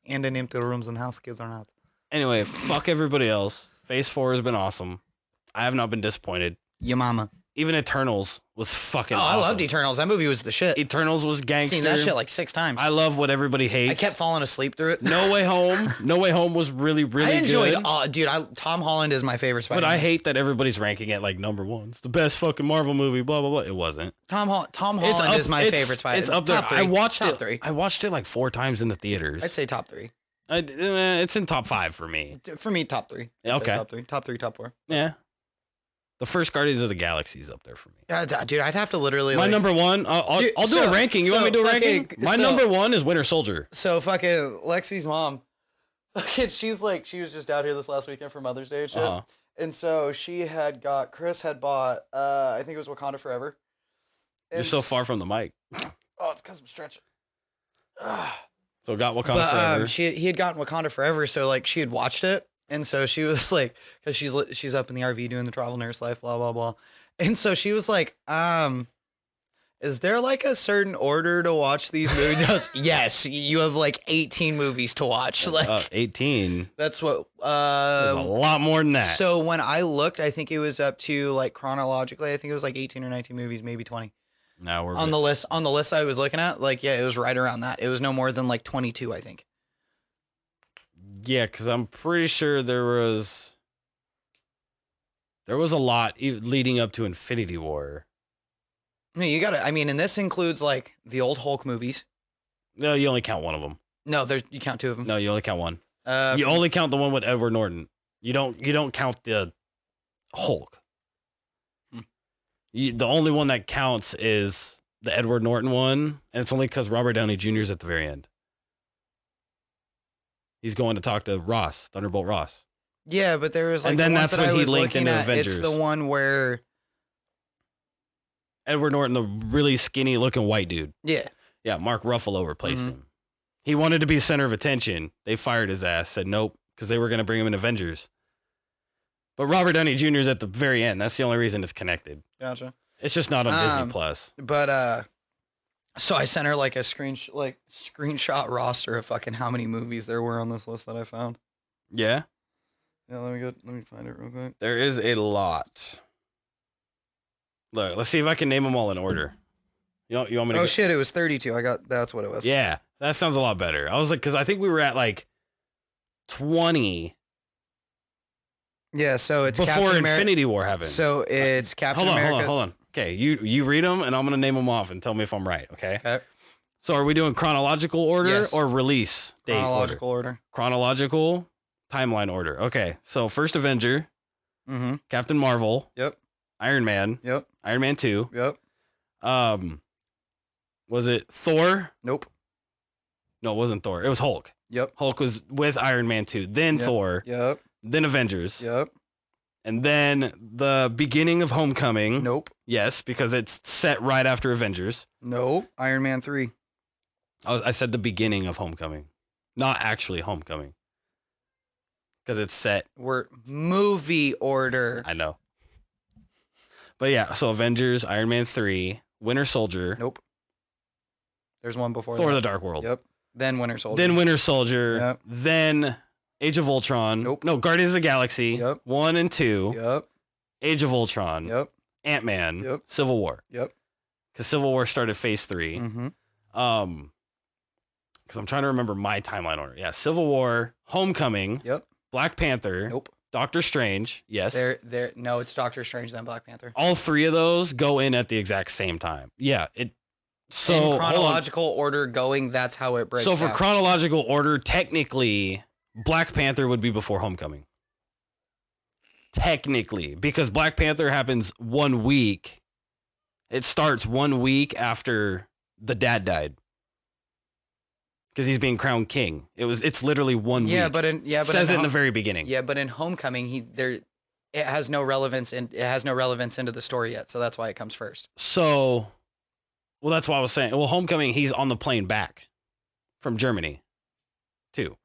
And in empty rooms and house kids are not. anyway, fuck everybody else. Phase 4 has been awesome. I have not been disappointed. Your mama. Even Eternals was fucking Oh, I awesome. loved Eternals. That movie was the shit. Eternals was gangster. Seen that shit like 6 times. I love what everybody hates. I kept falling asleep through it. No Way Home. No Way Home was really, really I enjoyed. good. Dude, Tom Holland is my favorite Spider-Man. But I hate that everybody's ranking it like number 1. It's the best fucking Marvel movie. Blah blah blah. It wasn't. Tom Holland is my favorite Spider-Man. It's up there. Top 3. I watched top it. 3. I watched it like 4 times in the theaters. I'd say top 3. It's in top 5 for me. For me, top 3. Yeah, okay. Top 3, top 4. Yeah. The first Guardians of the Galaxy is up there for me. Dude, I'd have to literally. My number 1. I'll do a ranking. You want me to do a ranking? My number 1 is Winter Soldier. So fucking Lexi's mom, fucking she was just out here this last weekend for Mother's Day and shit. Uh-huh. And so Chris had bought, I think it was Wakanda Forever. You're so far from the mic. Oh, it's because I'm stretching. So got Wakanda Forever. He had gotten Wakanda Forever, so like she had watched it, and so she was like, because she's up in the RV doing the travel nurse life, blah blah blah, and so she was like, is there like a certain order to watch these movies? Yes, you have like 18 movies to watch. Like 18. that's what. There's a lot more than that. So when I looked, I think it was up to like chronologically, I think it was like 18 or 19 movies, maybe 20. Now we're On the list I was looking at, like, yeah, it was right around that. It was no more than like 22, I think. Yeah, because I'm pretty sure there was a lot leading up to Infinity War. No, you gotta. I mean, and this includes like the old Hulk movies. No, you only count one of them. No, you count 2 of them. No, you only count one. You only count the one with Edward Norton. You don't count the Hulk. The only one that counts is the Edward Norton one, and it's only because Robert Downey Jr. is at the very end. He's going to talk to Ross, Thunderbolt Ross. Yeah, but there was like, and then the ones that's that when I he was linked looking into at, Avengers. It's the one where Edward Norton, the really skinny looking white dude. yeah, Mark Ruffalo replaced him. He wanted to be the center of attention. They fired his ass, said nope, because they were going to bring him in Avengers. But Robert Downey Jr. is at the very end. That's the only reason it's connected. gotcha. It's just not on Disney Plus. But so I sent her like a screenshot roster of fucking how many movies there were on this list that I found. Yeah, Yeah, let me find it real quick. there is a lot. Look, let's see if I can name them all in order. You want me to? Oh shit, it was 32. That's what it was. Yeah, that sounds a lot better. I was like, because I think we were at like 20 Yeah, so it's before Captain America. Infinity War happened. So it's Captain America. Hold on. Okay, you read them, and I'm gonna name them off and tell me if I'm right. Okay. Okay. So are we doing chronological order Yes. or release date Chronological order. Chronological timeline order. Okay. So first Avenger, Mm-hmm. Captain Marvel, Yep. Iron Man, Yep. Iron Man 2. Yep. Was it Thor? Nope. No, it wasn't Thor. It was Hulk. Yep. Hulk was with Iron Man 2, then Thor, Yep. then Avengers. Yep. And then the beginning of Homecoming. Nope. Yes, because it's set right after Avengers. Nope. Iron Man 3. I said the beginning of Homecoming, not actually Homecoming. Because it's set. We're movie order. I know. But yeah, so Avengers, Iron Man 3, Winter Soldier. Nope. There's one before Thor that. the Dark World. Yep. Then Winter Soldier. Then Winter Soldier. Yep. Then Age of Ultron. Nope. No, Guardians of the Galaxy. Yep. 1 and 2. Yep. Age of Ultron. Yep. Ant-Man. Yep. Civil War. Yep. Because Civil War started phase 3. Mm-hmm. Because I'm trying to remember my timeline order. Yeah, Civil War, Homecoming. Yep. Black Panther. Nope. Doctor Strange. Yes. No, it's Doctor Strange then Black Panther. All three of those go in at the exact same time. Yeah. So in chronological order going, that's how it breaks. So for down. chronological order, technically, Black Panther would be before Homecoming. Technically, because Black Panther happens 1 week. It starts 1 week after the dad died. Because he's being crowned king. It's literally 1 week. It says it in the very beginning. Yeah, but in Homecoming, it has no relevance into the story yet, so that's why it comes first. So, well, that's why I was saying. Well, Homecoming, he's on the plane back from Germany, too,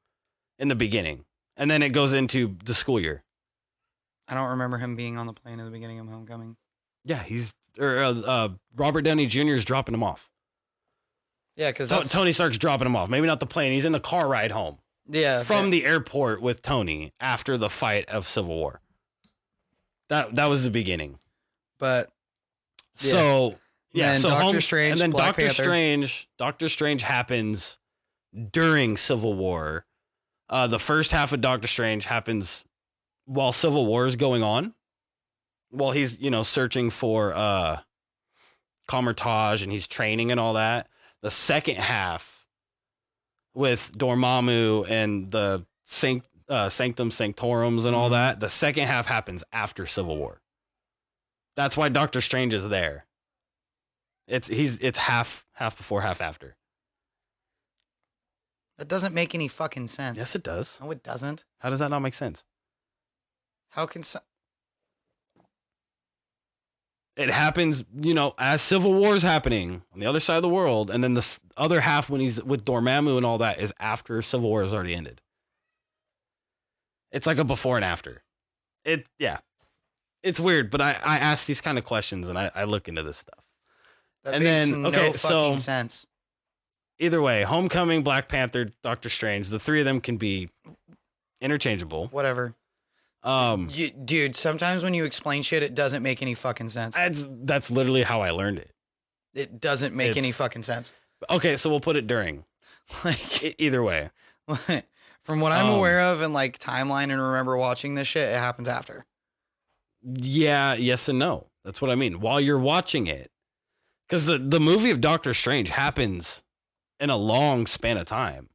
in the beginning, and then it goes into the school year. I don't remember him being on the plane in the beginning of Homecoming. Yeah, Robert Downey Jr. is dropping him off. Yeah, because Tony Stark's dropping him off. Maybe not the plane. He's in the car ride home. Yeah, from the airport with Tony after the fight of Civil War. That was the beginning. But yeah. So yeah, and so Doctor Strange, and then Black Panther. Doctor Strange happens during Civil War. The first half of Doctor Strange happens while Civil War is going on. While he's, searching for Kamar-Taj and he's training and all that. The second half with Dormammu and the Sanctum Sanctorums and all that, the second half happens after Civil War. That's why Doctor Strange is there. It's half before, half after. That doesn't make any fucking sense. Yes, it does. No, it doesn't. How does that not make sense? How can it happens, as Civil War is happening on the other side of the world, and then the other half when he's with Dormammu and all that is after Civil War has already ended. It's like a before and after. It's weird, but I ask these kind of questions and I look into this stuff. That makes no fucking sense. Either way, Homecoming, Black Panther, Doctor Strange, the three of them can be interchangeable. Whatever. Dude, sometimes when you explain shit, it doesn't make any fucking sense. That's literally how I learned it. It doesn't make any fucking sense. Okay, so we'll put it during. Either way. From what I'm aware of and timeline and remember watching this shit, it happens after. Yeah, yes and no. That's what I mean. While you're watching it. Because the movie of Doctor Strange happens in a long span of time.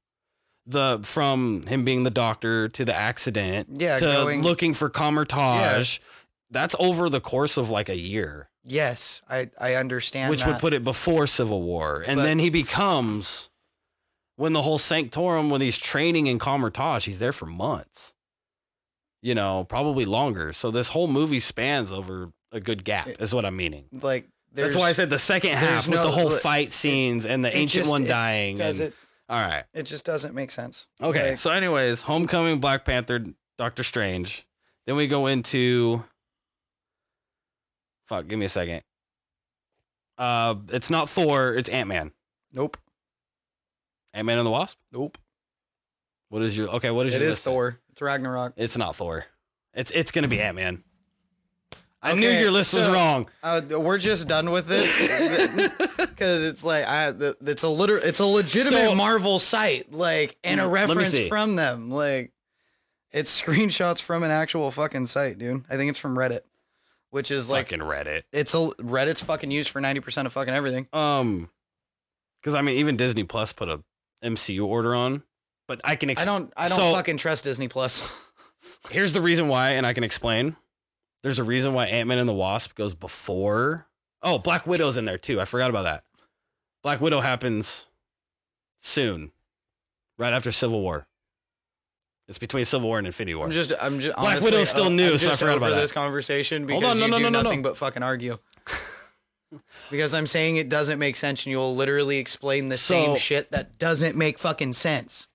From him being the doctor to the accident to looking for Kamar-Taj, that's over the course of a year. Yes, I understand. Which would put it before Civil War. And then he becomes, when the whole Sanctorum, when he's training in Kamar-Taj, he's there for months. Probably longer. So this whole movie spans over a good gap, is what I'm meaning. That's why I said the second half with the whole fight scenes and the Ancient One dying. All right. It just doesn't make sense. Okay. So anyways, Homecoming, Black Panther, Doctor Strange. Then we go into... Fuck, give me a second. It's not Thor, it's Ant-Man. Nope. Ant-Man and the Wasp? Nope. What is your... Okay, what is your list? It is Thor. It's Ragnarok. It's not Thor. It's going to be Ant-Man. I knew your list was wrong. We're just done with this because it's it's a legitimate Marvel site, and a reference from them. It's screenshots from an actual fucking site, dude. I think it's from Reddit, which is fucking Reddit. Reddit's fucking used for 90% of fucking everything. Because even Disney Plus put a MCU order on, but I can. I don't fucking trust Disney Plus. Here's the reason why, and I can explain. There's a reason why Ant-Man and the Wasp goes before. Oh, Black Widow's in there too. I forgot about that. Black Widow happens soon. right after Civil War. It's between Civil War and Infinity War. I'm just Black honestly, Widow's still new, I'm so I just forgot over about this that. conversation because Hold on, you do no. nothing but fucking argue. Because I'm saying it doesn't make sense, and you'll literally explain the same shit that doesn't make fucking sense.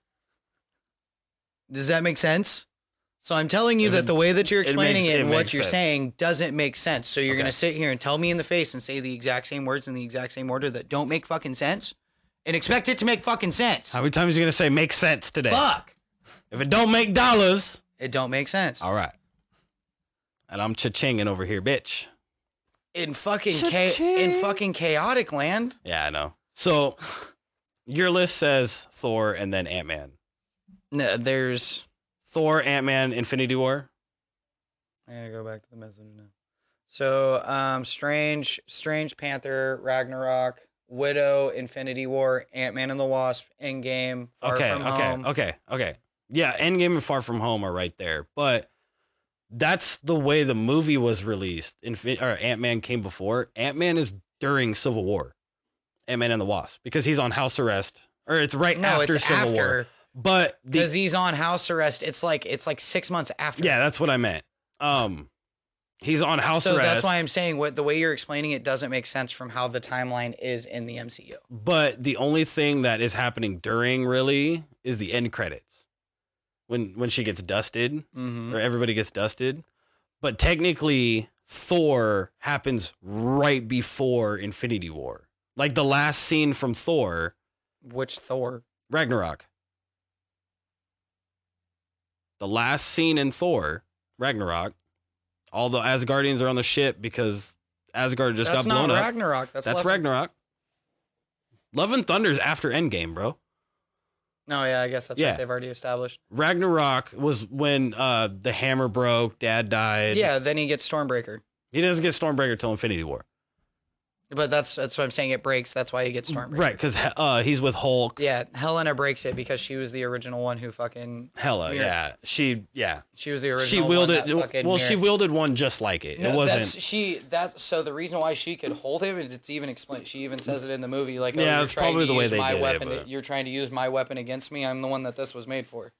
Does that make sense? So I'm telling you that the way that you're explaining it and what you're saying doesn't make sense. So you're going to sit here and tell me in the face and say the exact same words in the exact same order that don't make fucking sense and expect it to make fucking sense. How many times are you going to say make sense today? Fuck. If it don't make dollars, it don't make sense. All right. And I'm cha-chinging over here, bitch. In fucking chaotic land. Yeah, I know. So your list says Thor and then Ant-Man. No, there's Thor, Ant-Man, Infinity War. I gotta go back to the message now. So, Strange, Panther, Ragnarok, Widow, Infinity War, Ant-Man and the Wasp, Endgame, Far From Home. Okay. Yeah, Endgame and Far From Home are right there, but that's the way the movie was released. Ant-Man came before. Ant-Man is during Civil War. Ant-Man and the Wasp, because he's on house arrest, or it's after Civil War. But because he's on house arrest, it's like 6 months after. Yeah, that's what I meant. He's on house arrest. So that's why I'm saying the way you're explaining it doesn't make sense from how the timeline is in the MCU. But the only thing that is happening during really is the end credits. When she gets dusted, or everybody gets dusted. But technically, Thor happens right before Infinity War. Like the last scene from Thor. Which Thor? Ragnarok. The last scene in Thor, Ragnarok, all the Asgardians are on the ship because Asgard just got blown up. That's not Ragnarok. That's Ragnarok. Love and Thunder's after Endgame, bro. No, yeah, I guess that's what they've already established. Ragnarok was when the hammer broke, Dad died. Yeah, then he gets Stormbreaker. He doesn't get Stormbreaker till Infinity War. But that's what I'm saying. It breaks. That's why he gets Stormbreaker. Right, because he's with Hulk. Yeah, Helena breaks it because she was the original one who fucking... Hela, yeah. She was the original she wielded one she wielded one just like it. No, it wasn't... That's so the reason why she could hold him, and it's even explained. She even says it in the movie, like, yeah, it's probably the way they did weapon, it. You're trying to use my weapon against me. I'm the one that this was made for.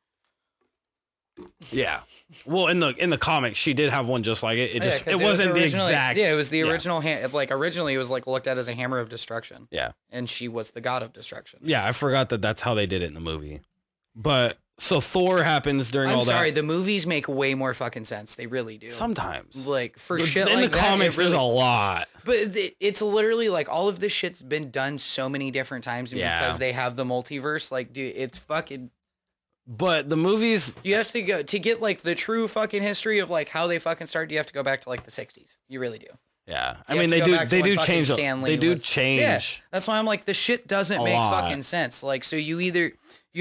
Yeah, well, in the comics, she did have one just like it. It wasn't the exact. Yeah, it was the original. Like originally, it was like looked at as a hammer of destruction. Yeah, and she was the god of destruction. Yeah, I forgot that's how they did it in the movie. But so Thor happens during all that. I'm sorry, the movies make way more fucking sense. They really do. Sometimes, like for shit in like the comics, there's a lot. But it's literally like all of this shit's been done so many different times because they have the multiverse. Like, dude, it's fucking. But the movies, you have to go to get like the true fucking history of like how they fucking started. You have to go back to like the 60s. You really do. Yeah, I mean they do change. They do change. Yeah, that's why I'm like the shit doesn't make fucking sense. Like so you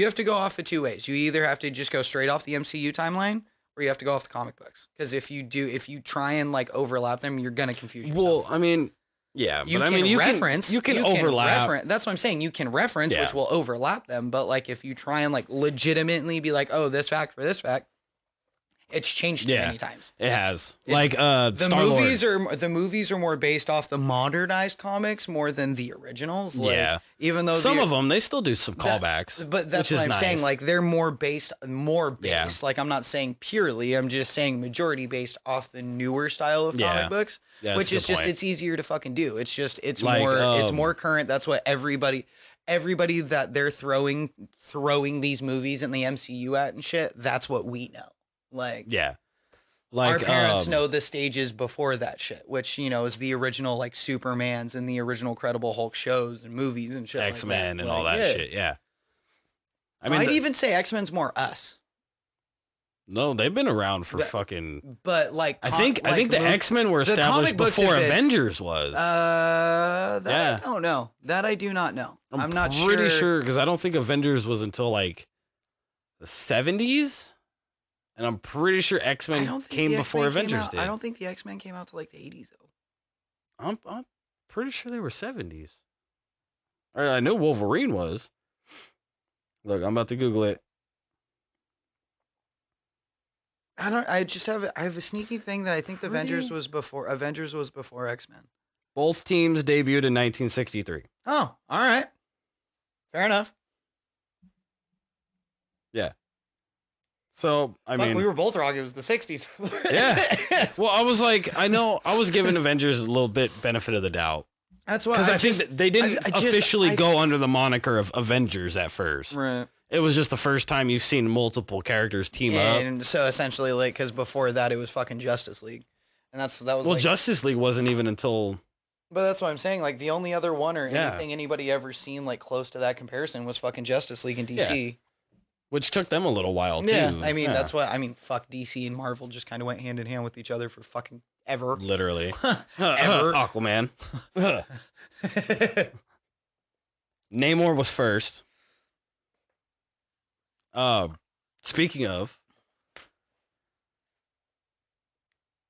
have to go off of two ways. You either have to just go straight off the MCU timeline, or you have to go off the comic books. Because if you try and like overlap them, you're gonna confuse yourself. Well, I mean. Yeah, you can overlap. That's what I'm saying. You can reference, which will overlap them. But like, if you try and like legitimately be like, oh, this fact for this fact, it's changed too many times. It has. The movies are more based off the modernized comics more than the originals. Like, even though some of them they still do some callbacks. But that's what I'm saying. Like they're more based. Yeah. Like I'm not saying purely. I'm just saying majority based off the newer style of comic books. Yeah, which is just it's easier to fucking do. It's more current. That's what everybody that they're throwing these movies in the MCU at and shit. That's what we know. Like our parents know the stages before that shit, which is the original like Supermans and the original Credible Hulk shows and movies and shit. X-Men like and all that shit. Yeah, I mean, I'd even say X-Men's more us. No, they've been around for fucking. But like, I think the X-Men were established before Avengers was. I don't know. That I do not know. I'm not pretty sure because I don't think Avengers was until like the 70s, and I'm pretty sure X-Men came before Avengers did. I don't think the X-Men came out to like the 80s though. I'm pretty sure they were 70s. I know Wolverine was. Look, I'm about to Google it. I have a sneaky thing that I think the Avengers was before X-Men. Both teams debuted in 1963. Oh, all right. Fair enough. So, I mean, we were both wrong. It was the 60s. yeah. Well, I was like, I know I was giving Avengers a little bit benefit of the doubt. That's why. Because I think that they didn't officially go under the moniker of Avengers at first. Right. It was just the first time you've seen multiple characters team up. And so essentially, like, because before that, it was fucking Justice League. And that was well, like, Justice League wasn't even until... But that's what I'm saying. Like, the only other one or anything anybody ever seen, like, close to that comparison was fucking Justice League and DC. Yeah. Which took them a little while, too. Yeah, I mean, that's what... I mean, fuck, DC and Marvel just kind of went hand in hand with each other for fucking ever. Literally. Ever. Aquaman. Namor was first. Speaking of...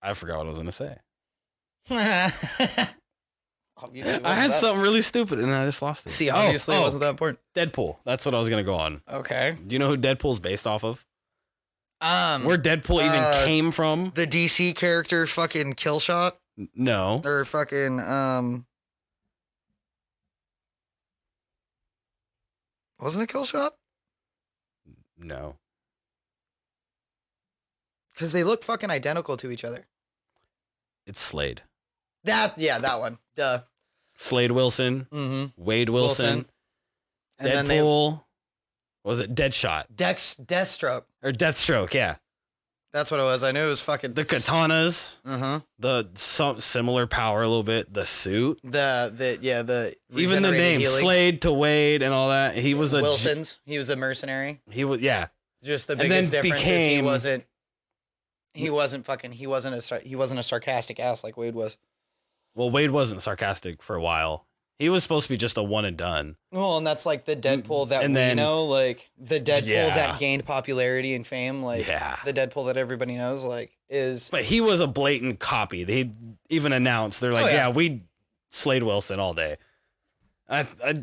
I forgot what I was going to say. I had something really stupid and I just lost it. See, obviously it wasn't that important. Deadpool. That's what I was gonna go on. Okay. Do you know who Deadpool's based off of? Where Deadpool even came from? The DC character fucking Killshot? No. Or fucking wasn't it Killshot? No. Because they look fucking identical to each other. It's Slade. That one. Duh. Slade Wilson. Mm-hmm. Wade Wilson. And Deadpool. Was it Deadshot? Deathstroke. Or Deathstroke, yeah. That's what it was. I knew it was fucking... The katanas. Uh-huh. The similar power a little bit. The suit. The even the name. Healing. Slade to Wade and all that. He was a... Wilson's. He was a mercenary. He was, yeah. Just the biggest difference is he wasn't a sarcastic ass like Wade was. Well, Wade wasn't sarcastic for a while. He was supposed to be just a one and done. Well, and that's like the Deadpool that we know, like the Deadpool that gained popularity and fame, like the Deadpool that everybody knows, like is. But he was a blatant copy. They even announced they're like, we Slade Wilson all day.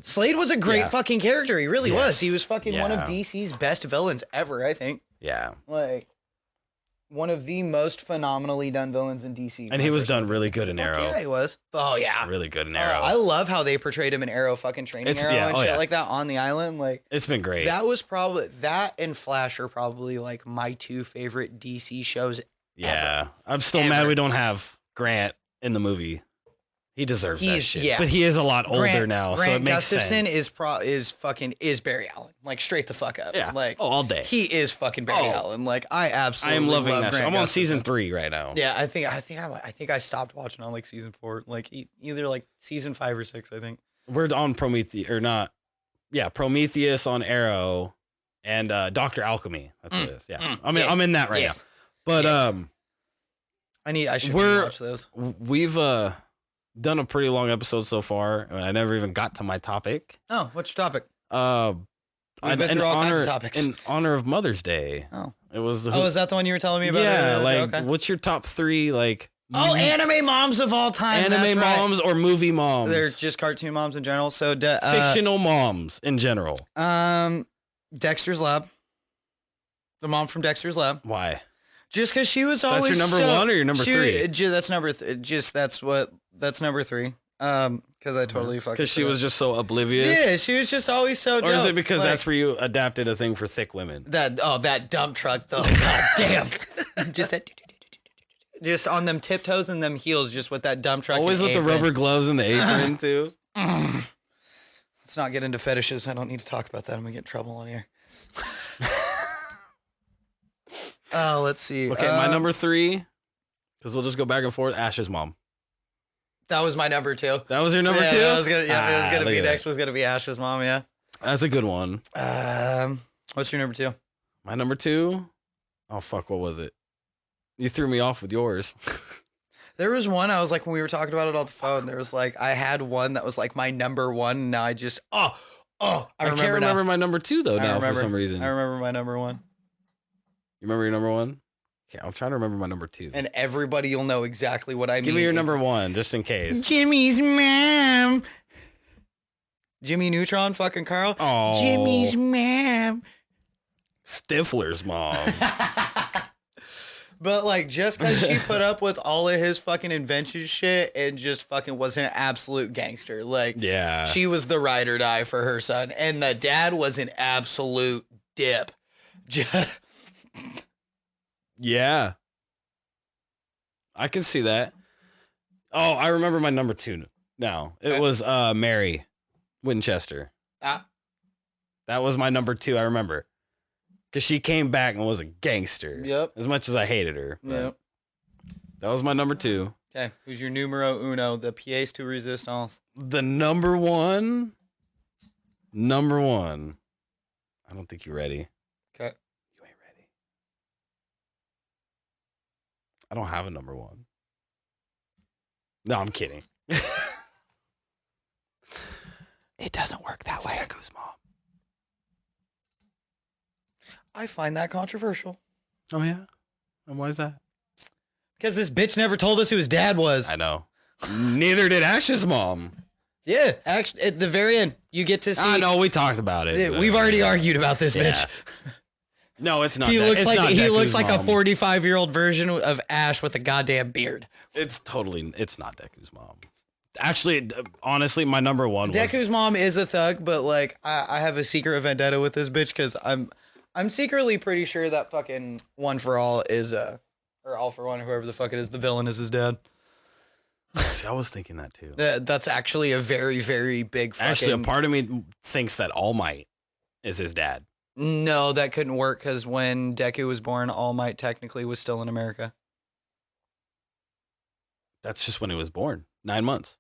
Slade was a great fucking character. He really was. He was fucking one of DC's best villains ever, I think. Yeah. Like one of the most phenomenally done villains in DC. And he was done really good in Arrow. Yeah, he was. Oh, yeah. Really good in Arrow. I love how they portrayed him in Arrow fucking training Arrow and shit like that on the island. Like it's been great. That was probably... That and Flash are probably like my two favorite DC shows ever. I'm still mad we don't have Grant in the movie. He deserves that shit. Yeah. But he is a lot older now, so it makes sense. is Barry Allen. Like straight the fuck up. Yeah. Like all day. He is fucking Barry Allen. Like I am loving that show. I'm on season 3 right now. Yeah, I think I stopped watching on like season 4. Like either like season 5 or 6, I think. We're on Prometheus or not. Yeah, Prometheus on Arrow and Dr. Alchemy. That's what it is. Yeah. I'm in that right now. But I should watch those. We've done a pretty long episode so far, and I never even got to my topic. Oh, what's your topic? We've been through all kinds of topics. In honor of Mother's Day. Oh. It was is that the one you were telling me about? Yeah, like what's your top 3 like anime moms of all time. Anime moms or movie moms? They're just cartoon moms in general. So fictional moms in general. Dexter's Lab. The mom from Dexter's Lab. Why? Just because she was always That's your number 1 or your number 3? That's number that's number 3. Because I totally fucking. Because she was just so oblivious. Yeah, she was just always so. Or is it because that's where you adapted a thing for thick women? That dump truck though. God damn. Just on them tiptoes and them heels, just with that dump truck. Always with the rubber gloves and the apron too. Let's not get into fetishes. I don't need to talk about that. I'm gonna get in trouble on here. Let's see. Okay, my number 3, because we'll just go back and forth. Ash's mom. That was my number 2. That was your number 2? It was gonna be next. Was gonna be Ash's mom. Yeah, that's a good one. What's your number 2? My number 2. Oh fuck, what was it? You threw me off with yours. There was one I was like when we were talking about it on the phone. There was like I had one that was like my number 1. And now I just I can't remember my number 2 though now for some reason. I remember my number 1. You remember your number 1? Okay, I'm trying to remember my number 2. And everybody will know exactly what I mean. Give me your number 1, just in case. Jimmy's mom. Jimmy Neutron, fucking Carl. Oh. Jimmy's mom. Stifler's mom. But like, just because she put up with all of his fucking invention shit and just fucking was an absolute gangster. Like, she was the ride or die for her son. And the dad was an absolute dip. Yeah. I can see that. Oh, I remember my number 2 now. It was Mary Winchester. That was my number 2, I remember. Because she came back and was a gangster. Yep. As much as I hated her. Yep. That was my number 2. Okay. Who's your numero uno? The pièce de résistance. The number one. I don't think you're ready. Okay. You ain't ready. I don't have a number 1. No, I'm kidding. It doesn't work that way. Deku's mom. I find that controversial. Oh, yeah? And why is that? Because this bitch never told us who his dad was. I know. Neither did Ash's mom. Yeah, actually, at the very end, you get to see. I know, we talked about it. We've already argued about this bitch. No, it's not. He looks it's like not he looks Deku's like a mom. 45-year-old version of Ash with a goddamn beard. It's not Deku's mom. Actually, honestly, my number 1 was... Deku's mom is a thug, but like I have a secret vendetta with this bitch because I'm secretly pretty sure that fucking One for All is or All for One, whoever the fuck it is, the villain is his dad. See, I was thinking that too. That's actually a very, very big fucking... Actually, a part of me thinks that All Might is his dad. No, that couldn't work because when Deku was born, All Might technically was still in America. That's just when he was born. 9 months.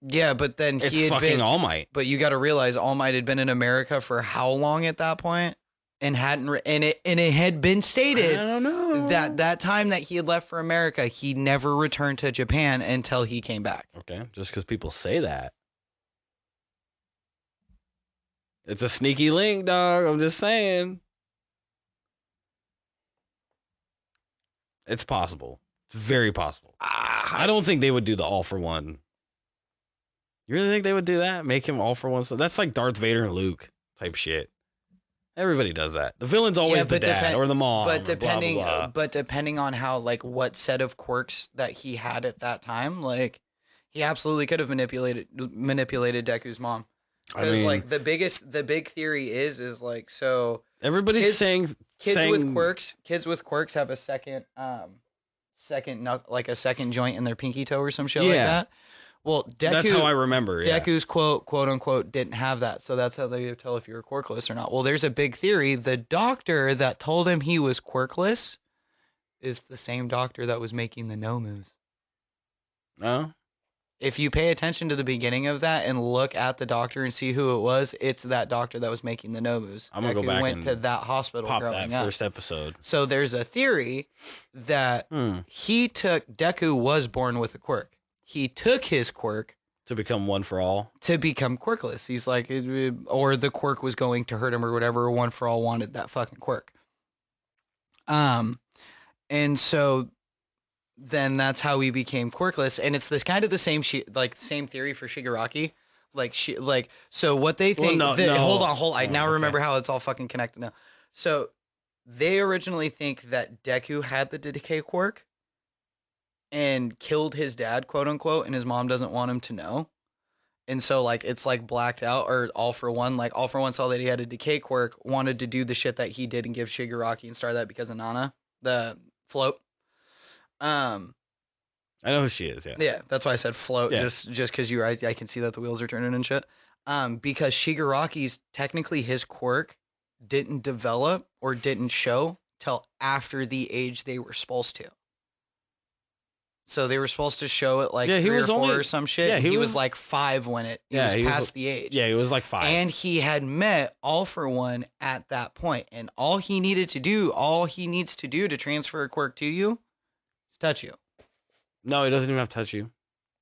Yeah, but then It's he had fucking been... All Might. But you got to realize All Might had been in America for how long at that point? And it had been stated... I don't know. That time that he had left for America, he never returned to Japan until he came back. Okay, just because people say that. It's a sneaky link, dog. I'm just saying. It's possible. It's very possible. I don't think they would do the All for One. You really think they would do that? Make him All for One? So that's like Darth Vader and Luke type shit. Everybody does that. The villain's always the dad or the mom. But depending, blah, blah, blah. depending on how, like, what set of quirks that he had at that time, like, he absolutely could have manipulated Deku's mom. Because like the big theory is like, so everybody's saying kids with quirks have a second joint in their pinky toe or some shit like that. Well, that's how I remember. Deku's quote unquote didn't have that, so that's how they tell if you were quirkless or not. Well, there's a big theory. The doctor that told him he was quirkless is the same doctor that was making the no moves. Oh. If you pay attention to the beginning of that and look at the doctor and see who it was, it's that doctor that was making the no moves. I'm gonna go back went and to that hospital pop growing that up. first episode. So there's a theory that Deku was born with a quirk. He took his quirk to become One for All. To become quirkless. He's like, or the quirk was going to hurt him or whatever. One for All wanted that fucking quirk. And so then that's how he became quirkless. And it's this kind of the same same theory for Shigaraki. So what they think, hold on. I now remember how it's all fucking connected now. So they originally think that Deku had the decay quirk and killed his dad, quote unquote, and his mom doesn't want him to know. And so like it's like blacked out, or All for One saw that he had a decay quirk, wanted to do the shit that he did and give Shigaraki and start that because of Nana, the float. I know who she is, yeah. Yeah, that's why I said float, just because I can see that the wheels are turning and shit. Because Shigaraki's technically his quirk didn't develop or didn't show till after the age they were supposed to. So they were supposed to show it like 3 or 4 or some shit. Yeah, he was like 5 when he was past the age. Yeah, he was like 5. And he had met All for One at that point. And all he needs to do to transfer a quirk to you is touch you. No, he doesn't even have to touch you.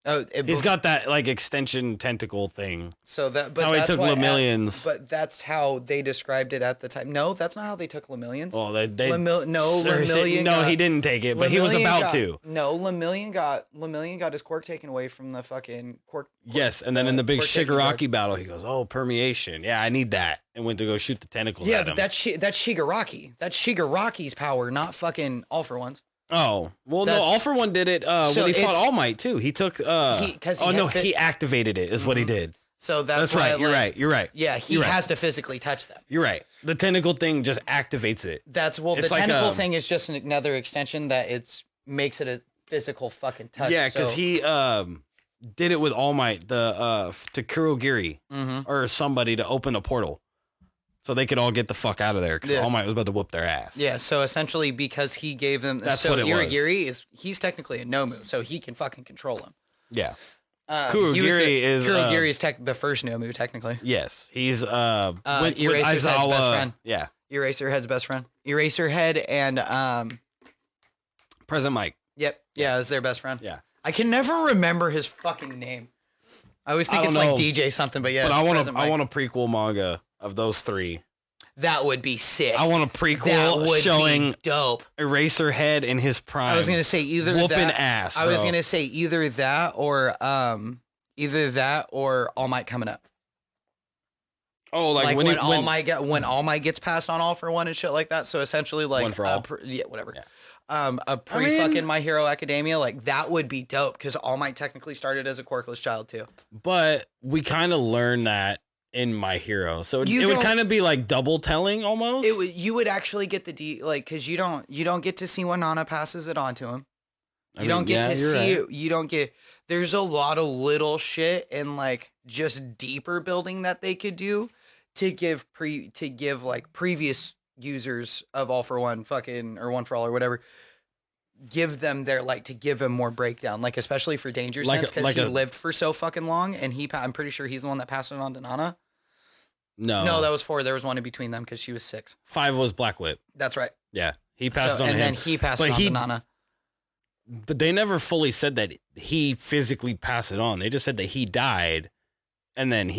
Oh, he's got that like extension tentacle thing. So that's how he took Lemillions. But that's how they described it at the time. No, that's not how they took Lemillions. Oh, Lemillion. No, he didn't take it, but he was about to. No, Lemillion got his quirk taken away from the fucking quirk. Yes, and then in the big Shigaraki battle, he goes, "Oh, permeation. Yeah, I need that," and went to go shoot the tentacles. Yeah, at but him. that's Shigaraki. That's Shigaraki's power, not fucking All for One's. Oh, well, no, All for One did it when he fought All Might, too. He took... he activated it, is what he did. So that's why, right. You're right. You're right. Yeah, he has to physically touch them. You're right. The tentacle thing just activates it. The tentacle thing is just another extension that makes it a physical fucking touch. Yeah, because he did it with All Might, to Kurogiri or somebody to open a portal. So they could all get the fuck out of there because All Might was about to whoop their ass. Yeah, so essentially because he gave them... That's what it was. He's technically a Nomu, so he can fucking control him. Yeah. Kurogiri is the first Nomu, technically. Yes. He's with Eraserhead's best friend. Yeah. Eraserhead's best friend. Eraserhead and... Present Mike. Yep. Yeah, is their best friend. Yeah. I can never remember his fucking name. I always think it's like DJ something, but yeah. But I want a prequel manga of those three. That would be sick. I want a prequel showing dope Eraserhead in his prime. I was gonna say either whooping that. Ass. I was gonna say either that or All Might coming up. Oh, like when All Might gets passed on All for One and shit like that. So essentially, like One for All. Whatever. Yeah. A fucking My Hero Academia, like that would be dope because All Might technically started as a quirkless child too. But we kind of learned that in My Hero, so it would kind of be like double telling almost. You would actually get because you don't get to see when Nana passes it on to him. You don't get to see it. You don't get. There's a lot of little shit and like just deeper building that they could do to give previous users of All for One fucking or One for All or whatever, give them to give him more breakdown, like especially for Danger Sense because he lived for so fucking long and I'm pretty sure he's the one that passed it on to Nana. No, that was 4. There was one in between them because she was 6. 5 was Black Whip. That's right. Yeah, he passed it on to him. And then he passed it on to Nana. But they never fully said that he physically passed it on. They just said that he died, and then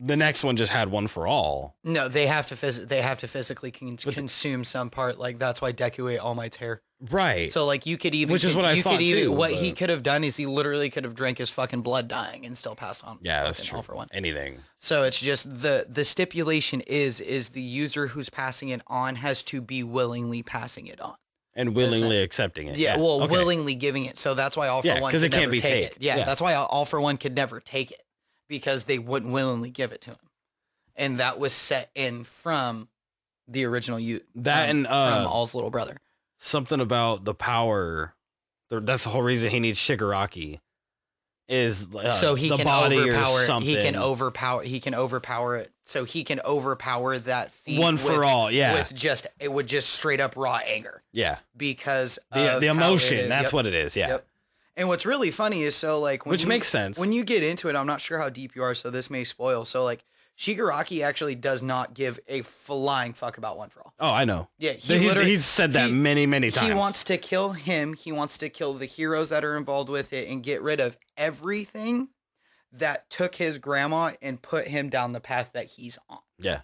the next one just had One for All. No, they have to physically consume some part. Like that's why Deku ate All Might's hair. Right. So like you could even, which is what I thought too. What he could have done is he literally could have drank his fucking blood dying and still passed on. Yeah, that's true. All for One. Anything. So it's just the stipulation is the user who's passing it on has to be willingly passing it on. And willingly accepting it. Yeah, well, willingly giving it. So that's why All for One could never take it. Yeah, that's why All for One could never take it because they wouldn't willingly give it to him. And that was set in from the original from All's little brother. Something about the power. That's the whole reason he needs Shigaraki. Is so he the can body overpower. Or something. He can overpower it. So he can overpower that feat. One for All. Yeah. It would just straight up raw anger. Yeah. Because the emotion. That's what it is. Yeah. Yep. And what's really funny is which makes sense when you get into it. I'm not sure how deep you are, so this may spoil. So like. Shigaraki actually does not give a flying fuck about One for All. Oh, I know. Yeah, he's said that many times. He wants to kill him. He wants to kill the heroes that are involved with it and get rid of everything that took his grandma and put him down the path that he's on. Yeah.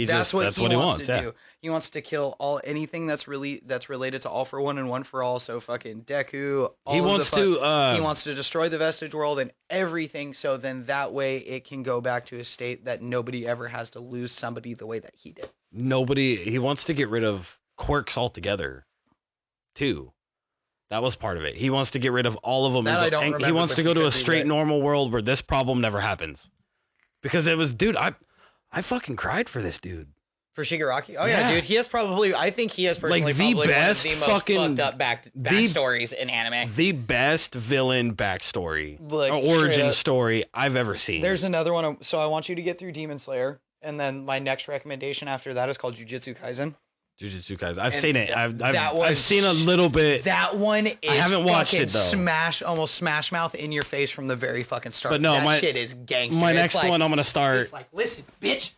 That's what he wants to do. He wants to kill anything that's related to All for One and One for All. So fucking Deku. He wants to destroy the Vestige world and everything. So then that way it can go back to a state that nobody ever has to lose somebody the way that he did. He wants to get rid of quirks altogether, too. That was part of it. He wants to get rid of all of them. And he wants to go to a straight normal world where this problem never happens. Because it was, dude, I fucking cried for this dude. For Shigaraki? Oh yeah, dude. I think he has personally like the best one of the fucking most fucked up backstories in anime. The best villain backstory or origin story I've ever seen. There's another one. So I want you to get through Demon Slayer, and then my next recommendation after that is called Jujutsu Kaisen. I've seen it. I've seen a little bit. That one is I haven't watched it though. Almost smash mouth in your face from the very fucking start. But no, that shit is gangster. My next one I'm gonna start. It's like, listen, bitch.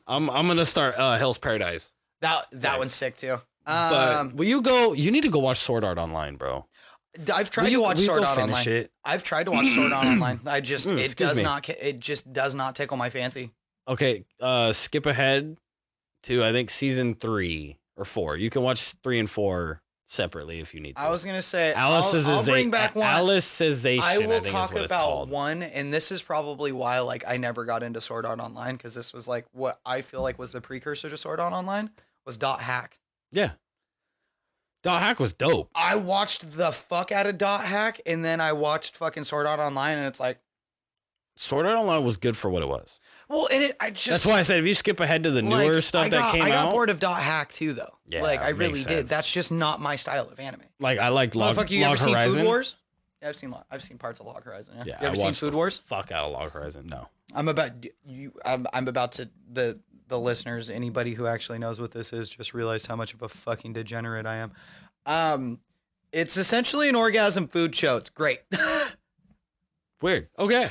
I'm gonna start Hell's Paradise. That one's sick too. But will you go? You need to go watch Sword Art Online, bro. I've tried to watch Sword Art Online. I've tried to watch Sword Art Online. It just does not tickle my fancy. Okay, skip ahead to I think season 3 or 4. You can watch 3 and 4 separately if you need to. I was gonna say I'll bring back one. Alicization. I will talk about one, and this is probably why I never got into Sword Art Online because this was like what I feel like was the precursor to Sword Art Online was Dot Hack. Yeah. Dot Hack was dope. I watched the fuck out of Dot Hack, and then I watched fucking Sword Art Online, and it's like, Sword Art Online was good for what it was. Well, and I just that's why I said if you skip ahead to the newer stuff that came out. I got bored of Dot Hack too, though. Yeah, like I really makes did. sense. That's just not my style of anime. Like I liked Log You ever Horizon. seen Food Wars? Yeah, I've seen parts of Log Horizon. Yeah. Yeah, You ever seen Food Wars? Fuck out of Log Horizon. No. I'm about to the listeners, anybody who actually knows what this is, just realized how much of a fucking degenerate I am. It's essentially an orgasm food show. It's great. Weird. Okay.